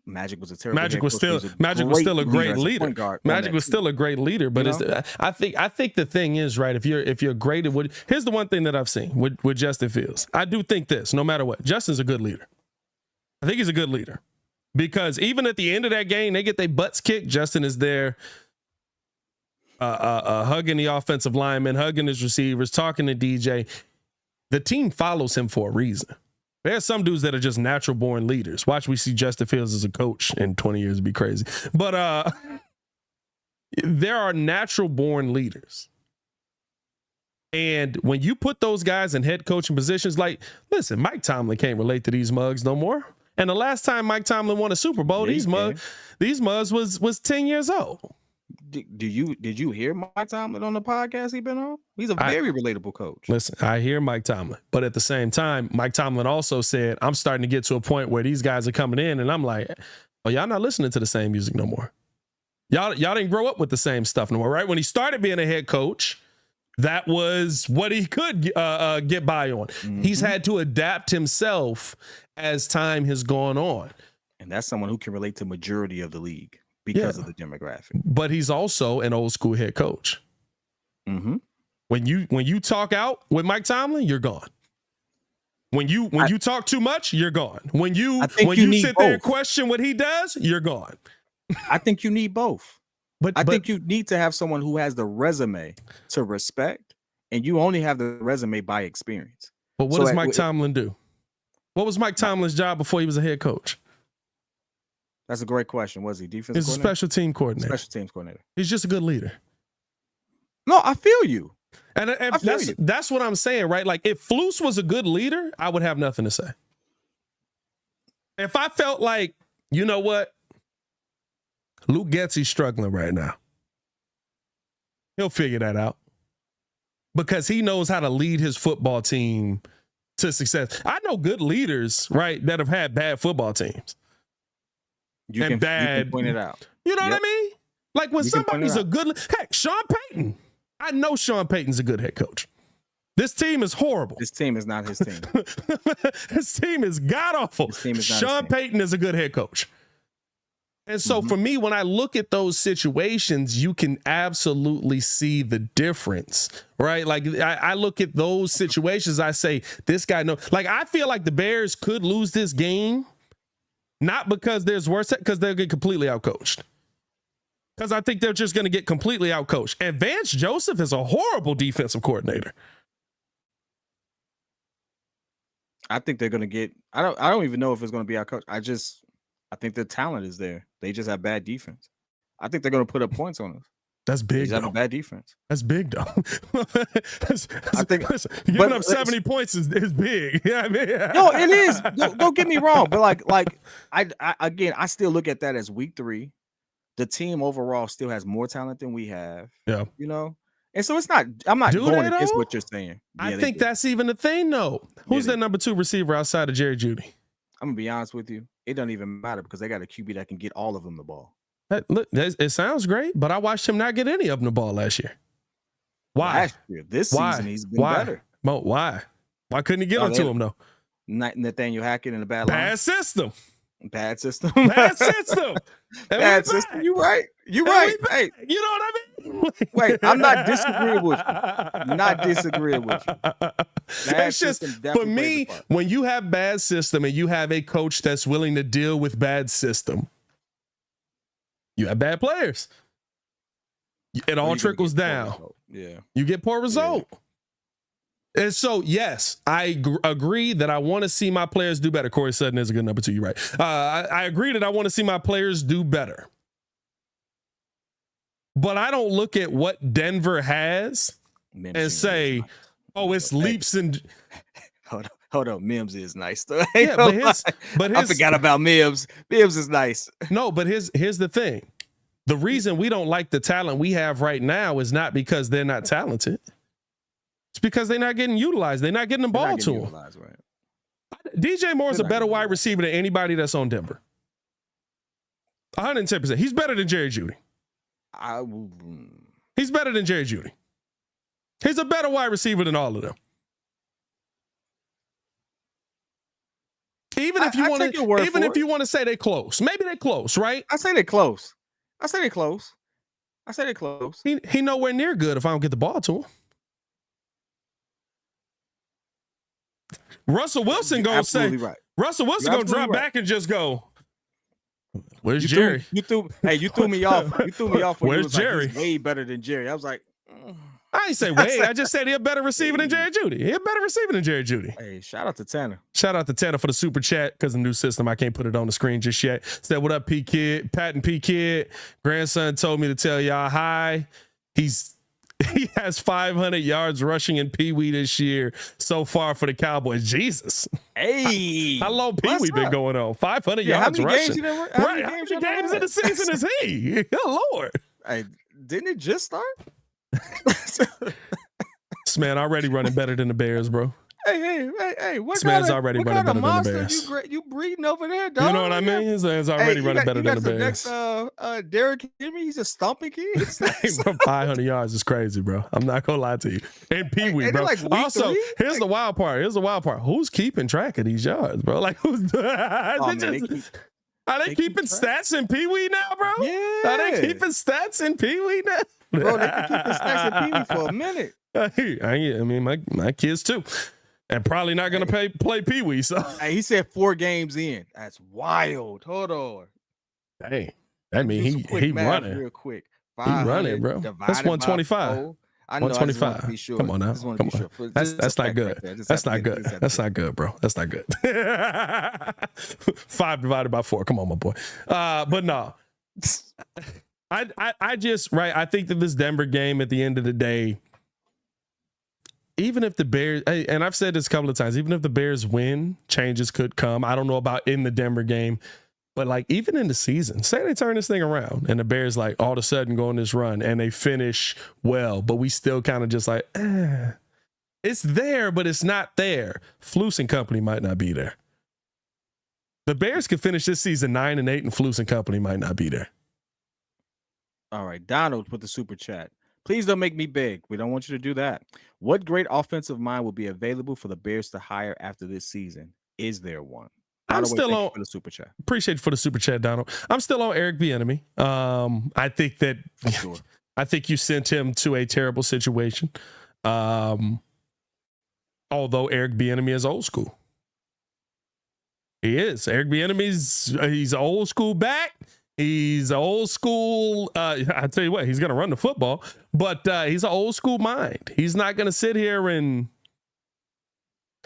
Magic was a terrible. Magic was still a great leader. Magic was still a great leader, but I think the thing is, right, if you're great at here's the one thing that I've seen with Justin Fields. I do think this, no matter what, Justin's a good leader. I think he's a good leader because even at the end of that game, they get their butts kicked. Justin is there, hugging the offensive lineman, hugging his receivers, talking to DJ. The team follows him for a reason. There's some dudes that are just natural born leaders. Watch, we see Justin Fields as a coach in 20 years, it'd be crazy. But there are natural born leaders. And when you put those guys in head coaching positions, like, listen, Mike Tomlin can't relate to these mugs no more. And the last time Mike Tomlin won a Super Bowl, these mugs was 10 years old. Did you hear Mike Tomlin on the podcast he been on? He's a very relatable coach. Listen, I hear Mike Tomlin, but at the same time, Mike Tomlin also said, I'm starting to get to a point where these guys are coming in and I'm like, oh, y'all not listening to the same music no more. Y'all didn't grow up with the same stuff no more, right? When he started being a head coach, that was what he could get by on. Mm-hmm. He's had to adapt himself as time has gone on. And that's someone who can relate to majority of the league. Because of the demographic. But he's also an old school head coach. Mm-hmm. When you talk out with Mike Tomlin, you're gone. When you talk too much, you're gone. When you sit there and question what he does, you're gone. I think you need both. But I think you need to have someone who has the resume to respect and you only have the resume by experience. But what does Mike Tomlin do? What was Mike Tomlin's job before he was a head coach? That's a great question. Was he defensive He's coordinator? a special team coordinator. Special teams coordinator. He's just a good leader. No, I feel you. And that's what I'm saying, right? Like, if Flus was a good leader, I would have nothing to say. If I felt like, you know what? Luke Getsy's struggling right now. He'll figure that out. Because he knows how to lead his football team to success. I know good leaders, right, that have had bad football teams. You can point it out. You know what I mean? Like when somebody's a good, heck, Sean Payton. I know Sean Payton's a good head coach. This team is horrible. This team is not his team. His team is god awful. Sean Payton is a good head coach. And so for me, when I look at those situations, you can absolutely see the difference, right? Like I look at those situations, I say, this guy knows. Like, I feel like the Bears could lose this game, not because there's worse, because they'll get completely outcoached. Because I think they're just going to get completely outcoached. And Vance Joseph is a horrible defensive coordinator. I think they're going to get. I don't even know if it's going to be outcoached. I think the talent is there. They just have bad defense. I think they're going to put up points on us. That's big. They have a bad defense. That's big, though. I think giving up 70 points is big. Yeah, I mean, no, it is. Don't get me wrong, but like I still look at that as week 3. The team overall still has more talent than we have. Yeah, you know, and so it's not. I'm not going against what you're saying. I think that's even the thing, though. Who's their number 2 receiver outside of Jerry Jeudy? I'm gonna be honest with you. It doesn't even matter because they got a QB that can get all of them the ball. Look, it sounds great, but I watched him not get any of them the ball last year. Why? Last year, this season he's been better. Mo, why? Why couldn't he get them to him though? Nathaniel Hackett in a bad system. Bad system. Bad system. Bad system. You right. You right. Hey, you know what I mean? Wait, I'm not disagreeing with you. Not disagreeing with you. It's just, for me, when you have bad system and you have a coach that's willing to deal with bad system, you have bad players. It all trickles down. Yeah. You get poor result. Yeah. And so, yes, I agree that I want to see my players do better. Corey Sutton is a good number 2. You're right. I agree that I want to see my players do better. But I don't look at what Denver has and say, oh, it's leaps and... Hold on. Mims is nice, though. Yeah, but I forgot about Mims. Mims is nice. No, but here's the thing. The reason we don't like the talent we have right now is not because they're not talented. It's because they're not getting utilized. They're not getting the ball to them. Right. DJ Moore is a better wide receiver than anybody that's on Denver. 110%. He's better than Jerry Jeudy. He's better than Jerry Jeudy. He's a better wide receiver than all of them. Even if you want to say they're close, maybe they're close, right? I say they're close. He nowhere near good if I don't get the ball to him. Russell Wilson gonna say, right. Russell Wilson gonna drop back and just go, "Where's Jerry?" You threw me off. Where's Jerry? Like, way better than Jerry. I was like, I ain't say way. I just said he's a better receiver than Jerry Jeudy. He's a better receiver than Jerry Jeudy. Hey, shout out to Tanner. Shout out to Tanner for the super chat because the new system, I can't put it on the screen just yet. Said, what up, P.kidd? Pat and P.kidd. Grandson told me to tell y'all hi. He has 500 yards rushing in Pee Wee this year so far for the Cowboys. Jesus. Hey. How long Pee Wee been going on? 500 yards rushing. How many games in the season is he? Good Lord. Hey, didn't it just start? This man already running better than the Bears, bro. Hey! This man's already running better than the Bears. You breeding over there, dog? You know what I mean? His man's already running better than the Bears. Next, Derrick Henry, he's a stomping kid. 500 yards is crazy, bro. I'm not gonna lie to you. And Pee Wee, bro. Like also, here's the wild part. Who's keeping track of these yards, bro? Like, who's? Are they keeping stats in Pee Wee now, bro? Yeah. Are they keeping stats in Pee Wee now? Bro, they can keep the stats in Pee Wee for a minute. I mean, my kids too. And probably not going to play Pee Wee. So he said 4 games in. That's wild. Hold on. Hey, that mean he running real quick. He running, bro. That's 125. I know. I just want to 125. be sure. Come on now. Just want to Come be on. sure. That's Just a not fact good. right there. Just That's have to not get- good. just have That's to- not good, bro. That's not good. 5 divided by 4. Come on, my boy. But no. I just right. I think that this Denver game at the end of the day, even if the Bears, and I've said this a couple of times, even if the Bears win, changes could come. I don't know about in the Denver game, but like even in the season, say they turn this thing around and the Bears like all of a sudden go on this run and they finish well, but we still kind of just like, it's there, but it's not there. Flus and company might not be there. The Bears could finish this season 9-8, and Flus and company might not be there. All right, Donald with the super chat. Please don't make me beg. We don't want you to do that. What great offensive mind will be available for the Bears to hire after this season? Is there one? By I'm the way, still thank you on for the super chat. Appreciate it for the super chat, Donald. I'm still on Eric Bieniemy. I think that For sure. I think you sent him to a terrible situation. Although Eric Bieniemy is old school. He is. Eric Bieniemy's he's an old school back. He's an old school. I tell you what, he's going to run the football, but he's an old school mind. He's not going to sit here and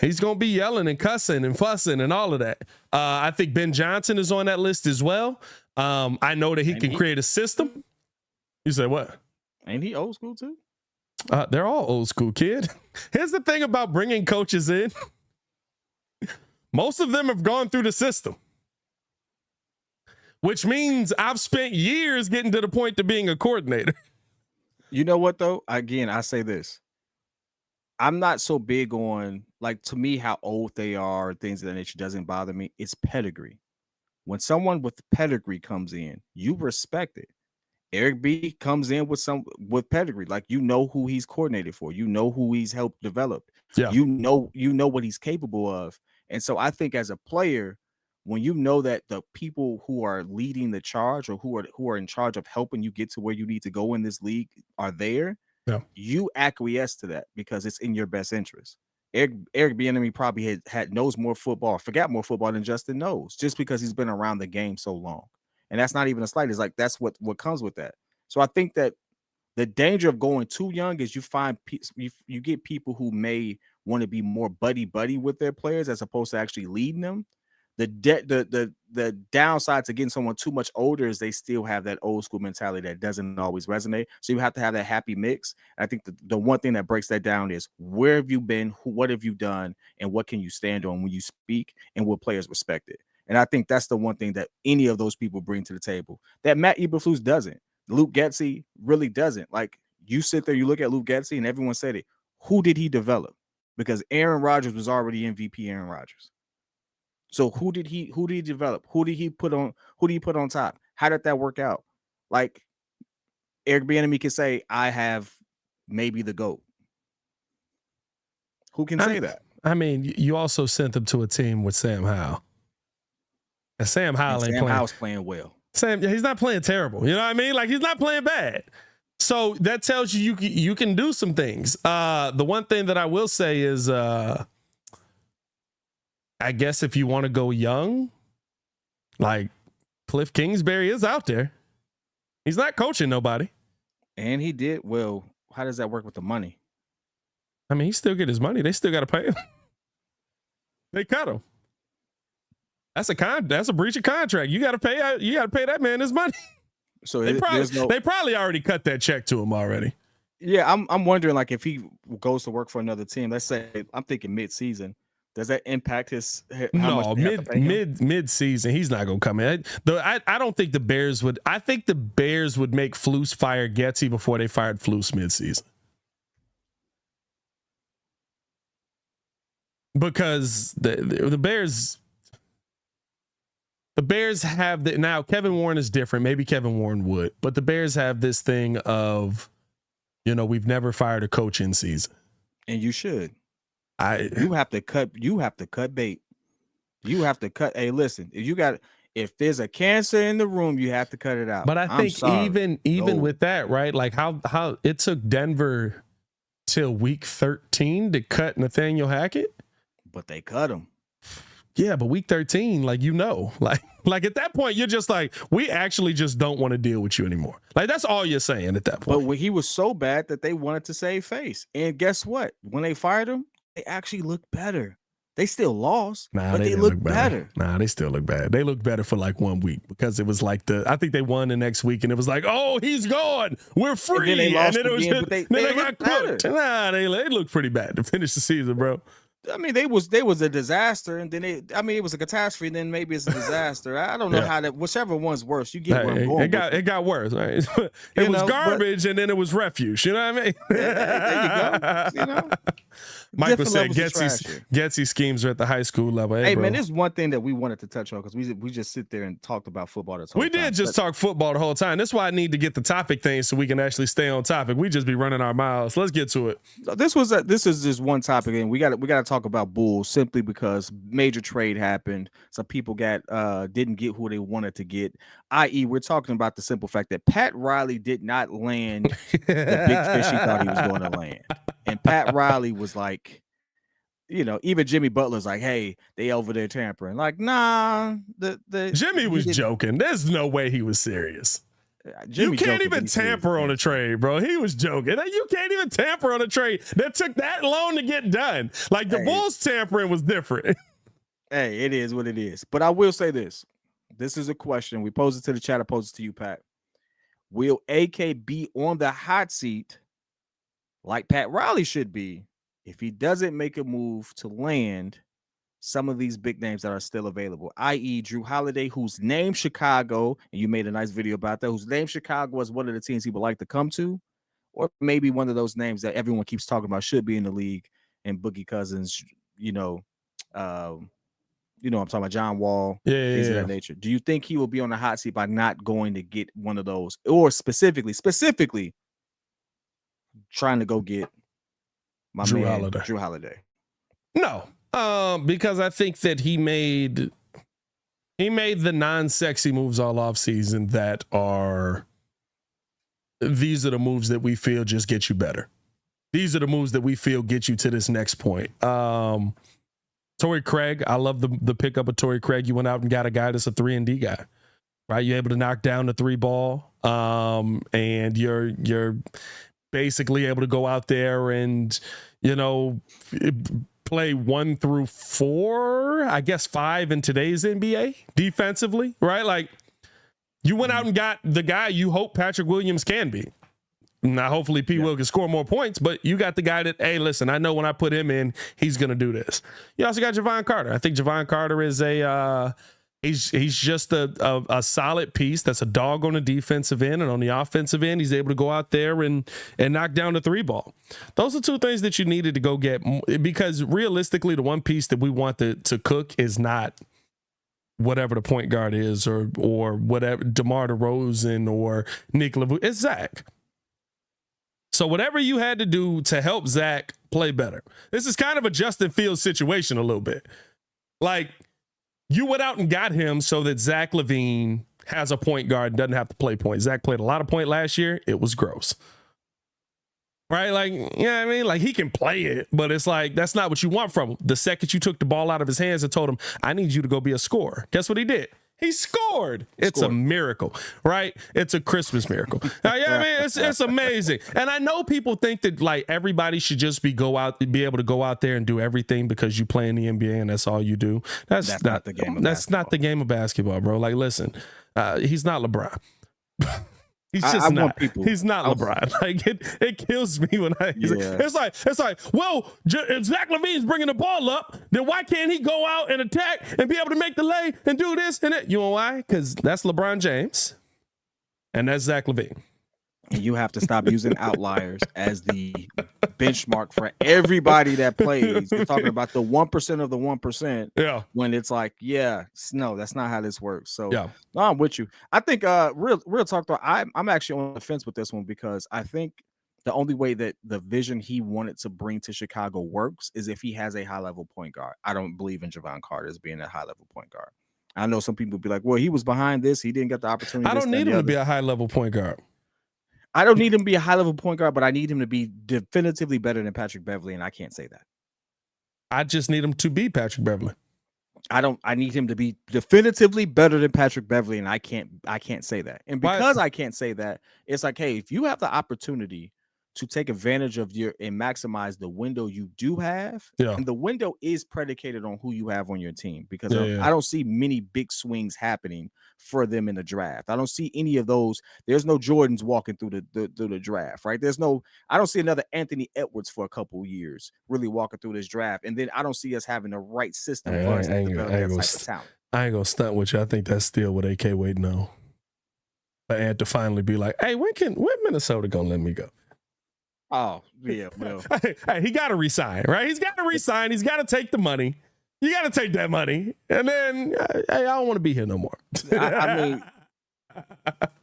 he's going to be yelling and cussing and fussing and all of that. I think Ben Johnson is on that list as well. I know that he can create a system. You say what? Ain't he old school too? They're all old school, kid. Here's the thing about bringing coaches in. Most of them have gone through the system, which means I've spent years getting to the point to being a coordinator. You know what though? Again, I say this. I'm not so big on, like, to me, how old they are, things of that nature doesn't bother me. It's pedigree. When someone with pedigree comes in, you respect it. Eric B comes in with pedigree, like you know who he's coordinated for, you know who he's helped develop, Yeah. you know what he's capable of. And so I think as a player, when you know that the people who are leading the charge or who are in charge of helping you get to where you need to go in this league are there, Yeah. you acquiesce to that because it's in your best interest. Eric Bieniemy probably knows more football, forgot more football than Justin knows, just because he's been around the game so long. And that's not even a slight. It's like that's what comes with that. So I think that the danger of going too young is you find you get people who may want to be more buddy with their players as opposed to actually leading them. The downside to getting someone too much older is they still have that old school mentality that doesn't always resonate. So you have to have that happy mix. I think the one thing that breaks that down is where have you been, what have you done, and what can you stand on when you speak, and will players respect it? And I think that's the one thing that any of those people bring to the table that Matt Eberflus doesn't. Luke Getsy really doesn't. Like, you sit there, you look at Luke Getsy, and everyone said it. Who did he develop? Because Aaron Rodgers was already MVP Aaron Rodgers. So who did he develop? Who did he put on top? How did that work out? Like, Eric Bieniemy can say, I have maybe the GOAT. Who can say that? I mean, you also sent them to a team with Sam Howell. And Sam Howell ain't playing. Howell's playing well. He's not playing terrible. You know what I mean? Like, he's not playing bad. So that tells you you can do some things. The one thing that I will say is, I guess if you want to go young, like Cliff Kingsbury is out there. He's not coaching nobody. And he did well. How does that work with the money? I mean, he still get his money. They still got to pay him. They cut him. That's a breach of contract. You got to pay that man his money. So they probably already cut that check to him already. Yeah, I'm wondering, like, if he goes to work for another team, let's say, I'm thinking mid-season, does that impact mid-season, he's not gonna come in. I don't think the Bears would. I think the Bears would make Flus fire Getsy before they fired Flus mid-season, because the Bears. The Bears have now Kevin Warren is different. Maybe Kevin Warren would, but the Bears have this thing of, we've never fired a coach in season. And you should. You have to cut bait. You have to cut. Hey, listen, if there's a cancer in the room, you have to cut it out. But I think even with that, right? Like how it took Denver till week 13 to cut Nathaniel Hackett. But they cut him. Yeah, but week 13, like like at that point, you're just like, we actually just don't want to deal with you anymore. Like that's all you're saying at that point. But when he was so bad that they wanted to save face. And guess what? When they fired him, they actually looked better. They still lost, Nah, but they didn't looked look better. Nah, they still look bad. They looked better for like 1 week because it was like I think they won the next week and it was like, oh, he's gone. We're free. And then they lost it was again, but they got looked better. cooked. Nah, they looked pretty bad to finish the season, bro. I mean, they was a disaster, and then it was a catastrophe, and then maybe it's a disaster. I don't know how that, whichever one's worse. You get where I'm going. It got worse, right? It was garbage, and then it was refuse. You know what I mean? There you go. You know, Michael said Getsy schemes are at the high school level. Hey bro. man, there's one thing that we wanted to touch on because we just sit there and talked about football this whole time. We did just talk football the whole time. That's why I need to get the topic thing so we can actually stay on topic. We just be running our mouths. Let's get to it. This is just one topic, and we got to talk about Bulls simply because major trade happened. Some people didn't get who they wanted to get. I.e., we're talking about the simple fact that Pat Riley did not land the big fish he thought he was going to land, and Pat Riley was like, you know, even Jimmy Butler's like, hey, they over there tampering. Like, nah, Jimmy was joking. There's no way he was serious. You can't even tamper on a trade, bro. He was joking. You can't even tamper on a trade that took that long to get done. Like the Bulls tampering was different. Hey, it is what it is. But I will say this. This is a question. We pose it to the chat. I pose it to you, Pat. Will AK be on the hot seat like Pat Riley should be if he doesn't make a move to land some of these big names that are still available, i.e. Drew Holiday, who's named Chicago, and you made a nice video about that, who's named Chicago as one of the teams he would like to come to, or maybe one of those names that everyone keeps talking about should be in the league, and Boogie Cousins, I'm talking about John Wall, things of that nature. Do you think he will be on the hot seat by not going to get one of those, or specifically trying to go get Drew Holiday? No, because I think that he made the non-sexy moves all off season these are the moves that we feel just get you better. These are the moves that we feel get you to this next point. Torrey Craig, I love the pickup of Torrey Craig. You went out and got a guy that's a 3-and-D guy, right? You're able to knock down the 3 ball, and you're basically able to go out there and, play 1 through 4, I guess 5 in today's NBA defensively, right? Like you went out and got the guy you hope Patrick Williams can be. Now, hopefully P. Will can score more points, but you got the guy that, hey, listen, I know when I put him in, he's going to do this. You also got Javon Carter. I think Javon Carter is he's just a solid piece that's a dog on the defensive end, and on the offensive end, he's able to go out there and knock down the 3 ball. Those are 2 things that you needed to go get, because realistically, the one piece that we want to cook is not whatever the point guard is or whatever, DeMar DeRozan or Nick LaVue. It's Zach. So whatever you had to do to help Zach play better. This is kind of a Justin Fields situation a little bit. Like, you went out and got him so that Zach LaVine has a point guard and doesn't have to play point. Zach played a lot of point last year. It was gross. Right? Like, you know what I mean? Like, he can play it, but it's like, that's not what you want from him. The second you took the ball out of his hands and told him, I need you to go be a scorer. Guess what he did? He scored. It's a miracle, right? It's a Christmas miracle. Now, yeah, I mean, it's amazing. And I know people think that like everybody should just be able to go out there and do everything because you play in the NBA and that's all you do. That's not the game. That's not the game of basketball, bro. Like, listen, he's not LeBron. He's just not. He's not LeBron. Like it kills me when it's like, well, if Zach LaVine's bringing the ball up, then why can't he go out and attack and be able to make the lay and do this and that? You know why? Because that's LeBron James, and that's Zach LaVine. And you have to stop using outliers as the benchmark for everybody that plays. We're talking about the 1% of the 1%. Yeah. When it's like, no, that's not how this works. So yeah, no, I'm with you. I think real talk though, I'm actually on the fence with this one because I think the only way that the vision he wanted to bring to Chicago works is if he has a high level point guard. I don't believe in Javon Carter as being a high level point guard. I know some people be like, well, he was behind this. He didn't get the opportunity. I don't need him to be a high level point guard. I don't need him to be a high-level point guard, but I need him to be definitively better than Patrick Beverley, and I can't say that. I just need him to be Patrick Beverley. I need him to be definitively better than Patrick Beverly, and I can't say that. And Why- because I can't say that, it's like, hey, if you have the opportunity to take advantage of your and maximize the window you do have, Yeah. and the window is predicated on who you have on your team, because Yeah. I don't see many big swings happening for them in the draft. I don't see any of those. There's no Jordans walking through the draft, right? I don't see another Anthony Edwards for a couple years really walking through this draft. And then I don't see us having the right system for us to develop that type of talent. I ain't gonna stunt with you. I think that's still what AK waiting on. I had to finally be like, hey, when Minnesota gonna let me go? Oh, yeah. Well, hey, he got to resign, right? He's got to resign. He's got to take the money. You got to take that money. And then, hey, I don't want to be here no more. I mean,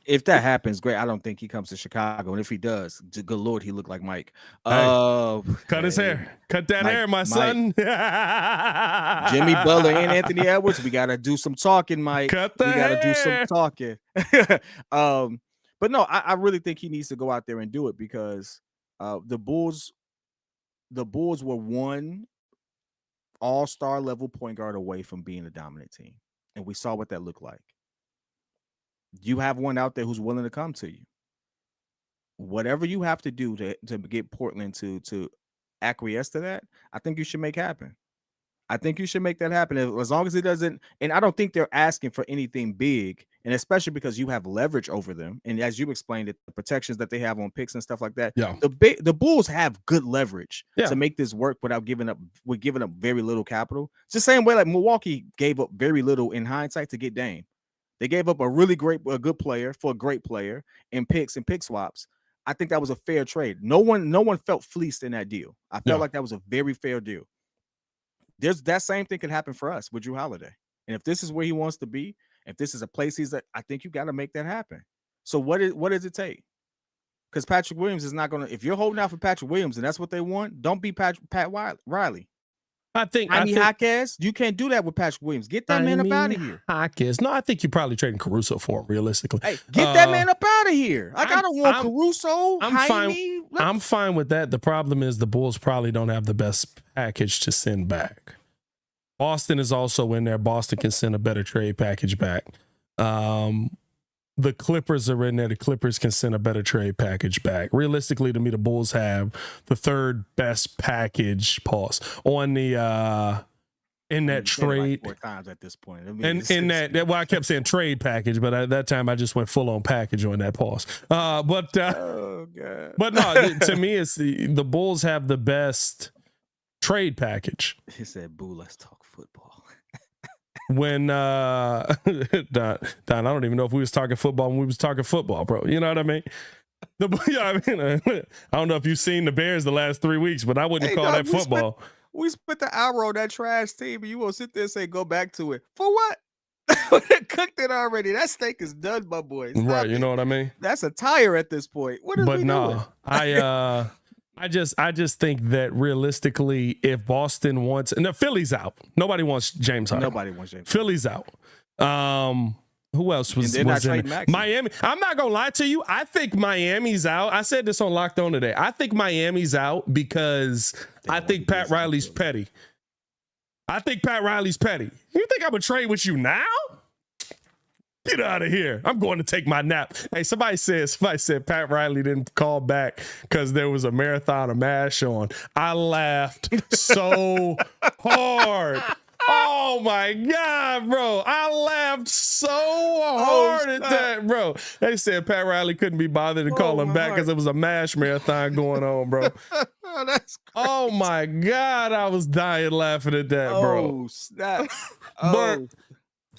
if that happens, great. I don't think he comes to Chicago. And if he does, good Lord, he look like Mike. Cut his hair. Cut that hair, my son. Jimmy Butler and Anthony Edwards, we got to do some talking, Mike. Cut the we got to do hair. some talking. But no, I really think he needs to go out there and do it, because the Bulls were one all-star level point guard away from being a dominant team. And we saw what that looked like. You have one out there who's willing to come to you. Whatever you have to do to get Portland to acquiesce to that, I think you should make happen. I think you should make that happen, as long as it doesn't. And I don't think they're asking for anything big, and especially because you have leverage over them. And as you explained it, the protections that they have on picks and stuff like that. Yeah. The Bulls have good leverage Yeah. to make this work without giving up very little capital. It's the same way like Milwaukee gave up very little in hindsight to get Dame. They gave up a good player for a great player in picks and pick swaps. I think that was a fair trade. No one felt fleeced in that deal. I felt like that was a very fair deal. There's that same thing could happen for us with Drew Holiday. And if this is where he wants to be, if this is a place he's at, I think you got to make that happen. So what does it take? Because Patrick Williams is not going to, if you're holding out for Patrick Williams and that's what they want, don't be Pat Riley. I think Jaquez, you can't do that with Patrick Williams. Get that man up out of here. Jaquez. No, I think you're probably trading Caruso for him, realistically. Hey, get that man up out of here. Like, I don't want Caruso. I'm fine with that. The problem is the Bulls probably don't have the best package to send back. Boston is also in there. Boston can send a better trade package back. The Clippers are in there. The Clippers can send a better trade package back. Realistically, to me, the Bulls have the third best package on the in that trade. Like 4 times at this point. I mean, and in that, well, I kept saying trade package, but at that time I just went full on package on that pause. Oh God. But no, to me, it's the Bulls have the best trade package. He said, "Boo, let's talk football." When Don, I don't even know if we was talking football when we was talking football, bro. You know what I mean? I don't know if you've seen the Bears the last 3 weeks, but I wouldn't call that football. We spent the hour on that trash team, and you won't sit there and say, "Go back to it." For what? Cooked it already. That steak is done, my boy. Stop Right, you it. know what I mean? That's a tire at this point. What is we doing? I just think that realistically, if Boston wants, and the Philly's out, nobody wants James Harden. Nobody wants James. Philly's out. Who else was in Miami? I'm not gonna lie to you. I think Miami's out. I said this on Locked On today. I think Miami's out because I think Pat Riley's petty. You think I'm gonna trade with you now? Get out of here. I'm going to take my nap. Hey, somebody said Pat Riley didn't call back because there was a marathon of MASH on. I laughed so hard. Oh my God, bro. I laughed so hard at that, bro. They said Pat Riley couldn't be bothered to call him back because there was a MASH marathon going on, bro. That's crazy. Oh my God, I was dying laughing at that, bro. Oh, snap. But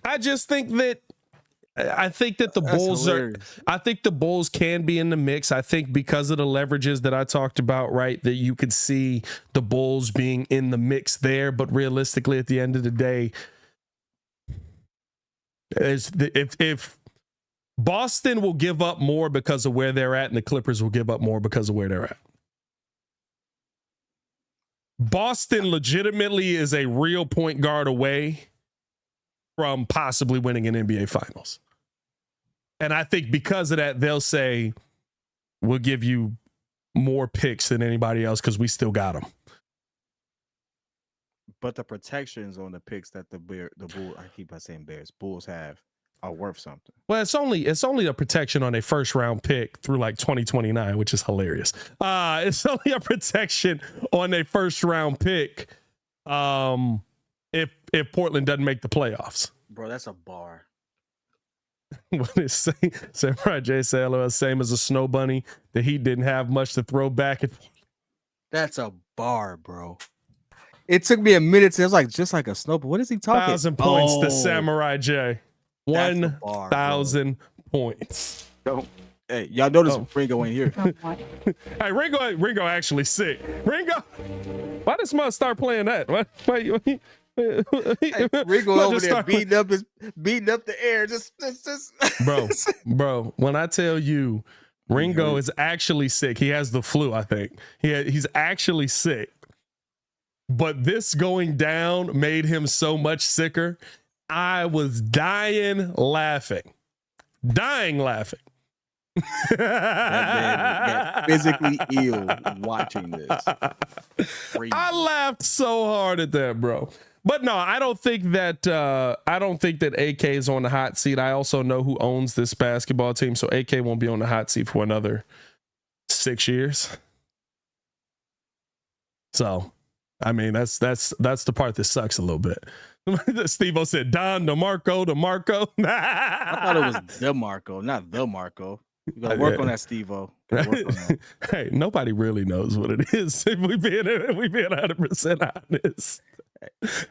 I just think that the Bulls I think the Bulls can be in the mix. I think because of the leverages that I talked about, right, that you could see the Bulls being in the mix there. But realistically, at the end of the day, if Boston will give up more because of where they're at, and the Clippers will give up more because of where they're at. Boston legitimately is a real point guard away from possibly winning an NBA Finals. And I think because of that, they'll say, we'll give you more picks than anybody else because we still got them. But the protections on the picks that the Bull, I keep on saying Bears, Bulls have are worth something. Well, it's only a protection on a first round pick through like 2029, which is hilarious. It's only a protection on a first round pick if Portland doesn't make the playoffs. Bro, that's a bar. What is Samurai J say? LOL, same as a snow bunny. The Heat didn't have much to throw back at. That's a bar, bro. It took me a minute to, it was like just like a snow, but what is he talking? 1,000 points to Samurai J. 1,000 points. Don't. Hey, y'all notice Ringo ain't here. Hey, Ringo actually sick. Ringo, why does Mud start playing that? Why Hey, Ringo over there beating up the air. Just. bro. When I tell you, Ringo is actually sick. He has the flu, I think. He's actually sick. But this going down made him so much sicker. I was dying laughing. That man got physically ill watching this. Crazy. I laughed so hard at that, bro. But no, I don't think that AK is on the hot seat. I also know who owns this basketball team, so AK won't be on the hot seat for another 6 years. So, I mean, that's the part that sucks a little bit. Steve-O said Don DeMarco. I thought it was DeMarco, not the Marco. You gotta work on that, Steve-O. Hey, nobody really knows what it is. If we being 100% honest.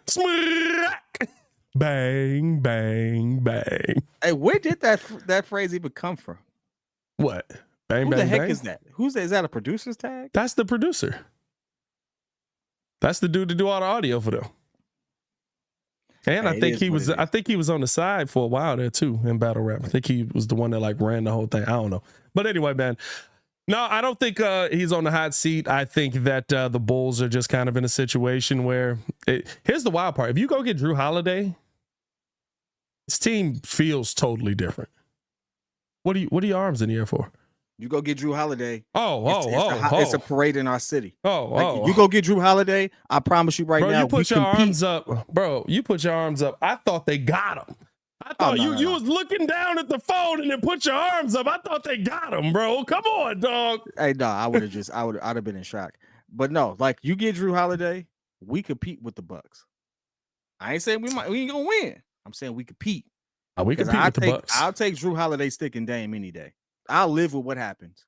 Smack! Bang, bang, bang. Hey, where did that phrase even come from? What? Bang, Who bang, the heck bang? is that? Is that a producer's tag? That's the producer. That's the dude to do all the audio for them. And Hey, I think he was on the side for a while there too in battle rap. I think he was the one that like ran the whole thing. I don't know. But anyway, man. No, I don't think he's on the hot seat. I think that the Bulls are just kind of in a situation where here's the wild part. If you go get Drew Holiday, his team feels totally different. What are your arms in the air for? You go get Drew Holiday. It's a parade in our city. You go get Drew Holiday. I promise you right now. You put your arms up, bro. You put your arms up. I thought they got him. I thought you was looking down at the phone and then put your arms up. I thought they got him, bro. Come on, dog. Hey, no, I'd have been in shock. But no, like you get Drew Holiday, we compete with the Bucks. I ain't saying we ain't gonna win. I'm saying we compete. We compete with the Bucks. I'll take Drew Holiday sticking Dame any day. I'll live with what happens.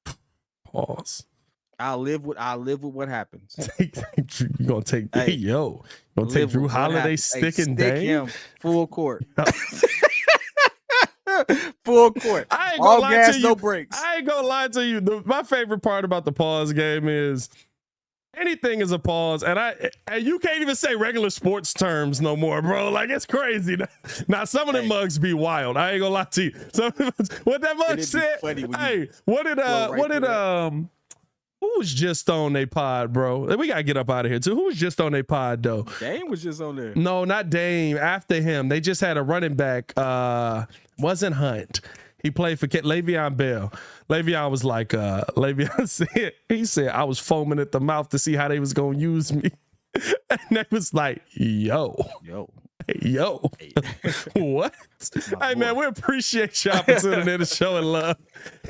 Pause. I'll live with what happens. You gonna take take Drew Holiday sticking Dame? Him full court. Full court. I ain't All gonna lie gas, to you. no brakes. I ain't gonna lie to you. My favorite part about the pause game is anything is a pause, and you can't even say regular sports terms no more, bro. Like it's crazy. Now some of them mugs be wild. I ain't gonna lie to you. What that mug said? Hey, who was just on a pod, bro? We gotta get up out of here too. Who was just on a pod though? Dame was just on there. No, not Dame. After him, they just had a running back. Wasn't Hunt. He played for Le'Veon Bell. Le'Veon was like, he said, I was foaming at the mouth to see how they was going to use me. And they was like, yo. What? Hey, man, we appreciate y'all for tuning in and showing love.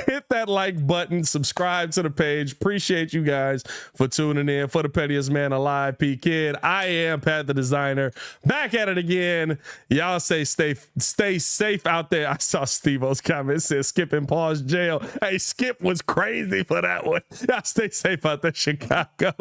Hit that like button, subscribe to the page. Appreciate you guys for tuning in. For the pettiest man alive, P.kidd. I am Pat the Designer. Back at it again. Y'all stay safe out there. I saw Steve-O's comment. It says Skip and pause jail. Hey, Skip was crazy for that one. Y'all stay safe out there, Chicago.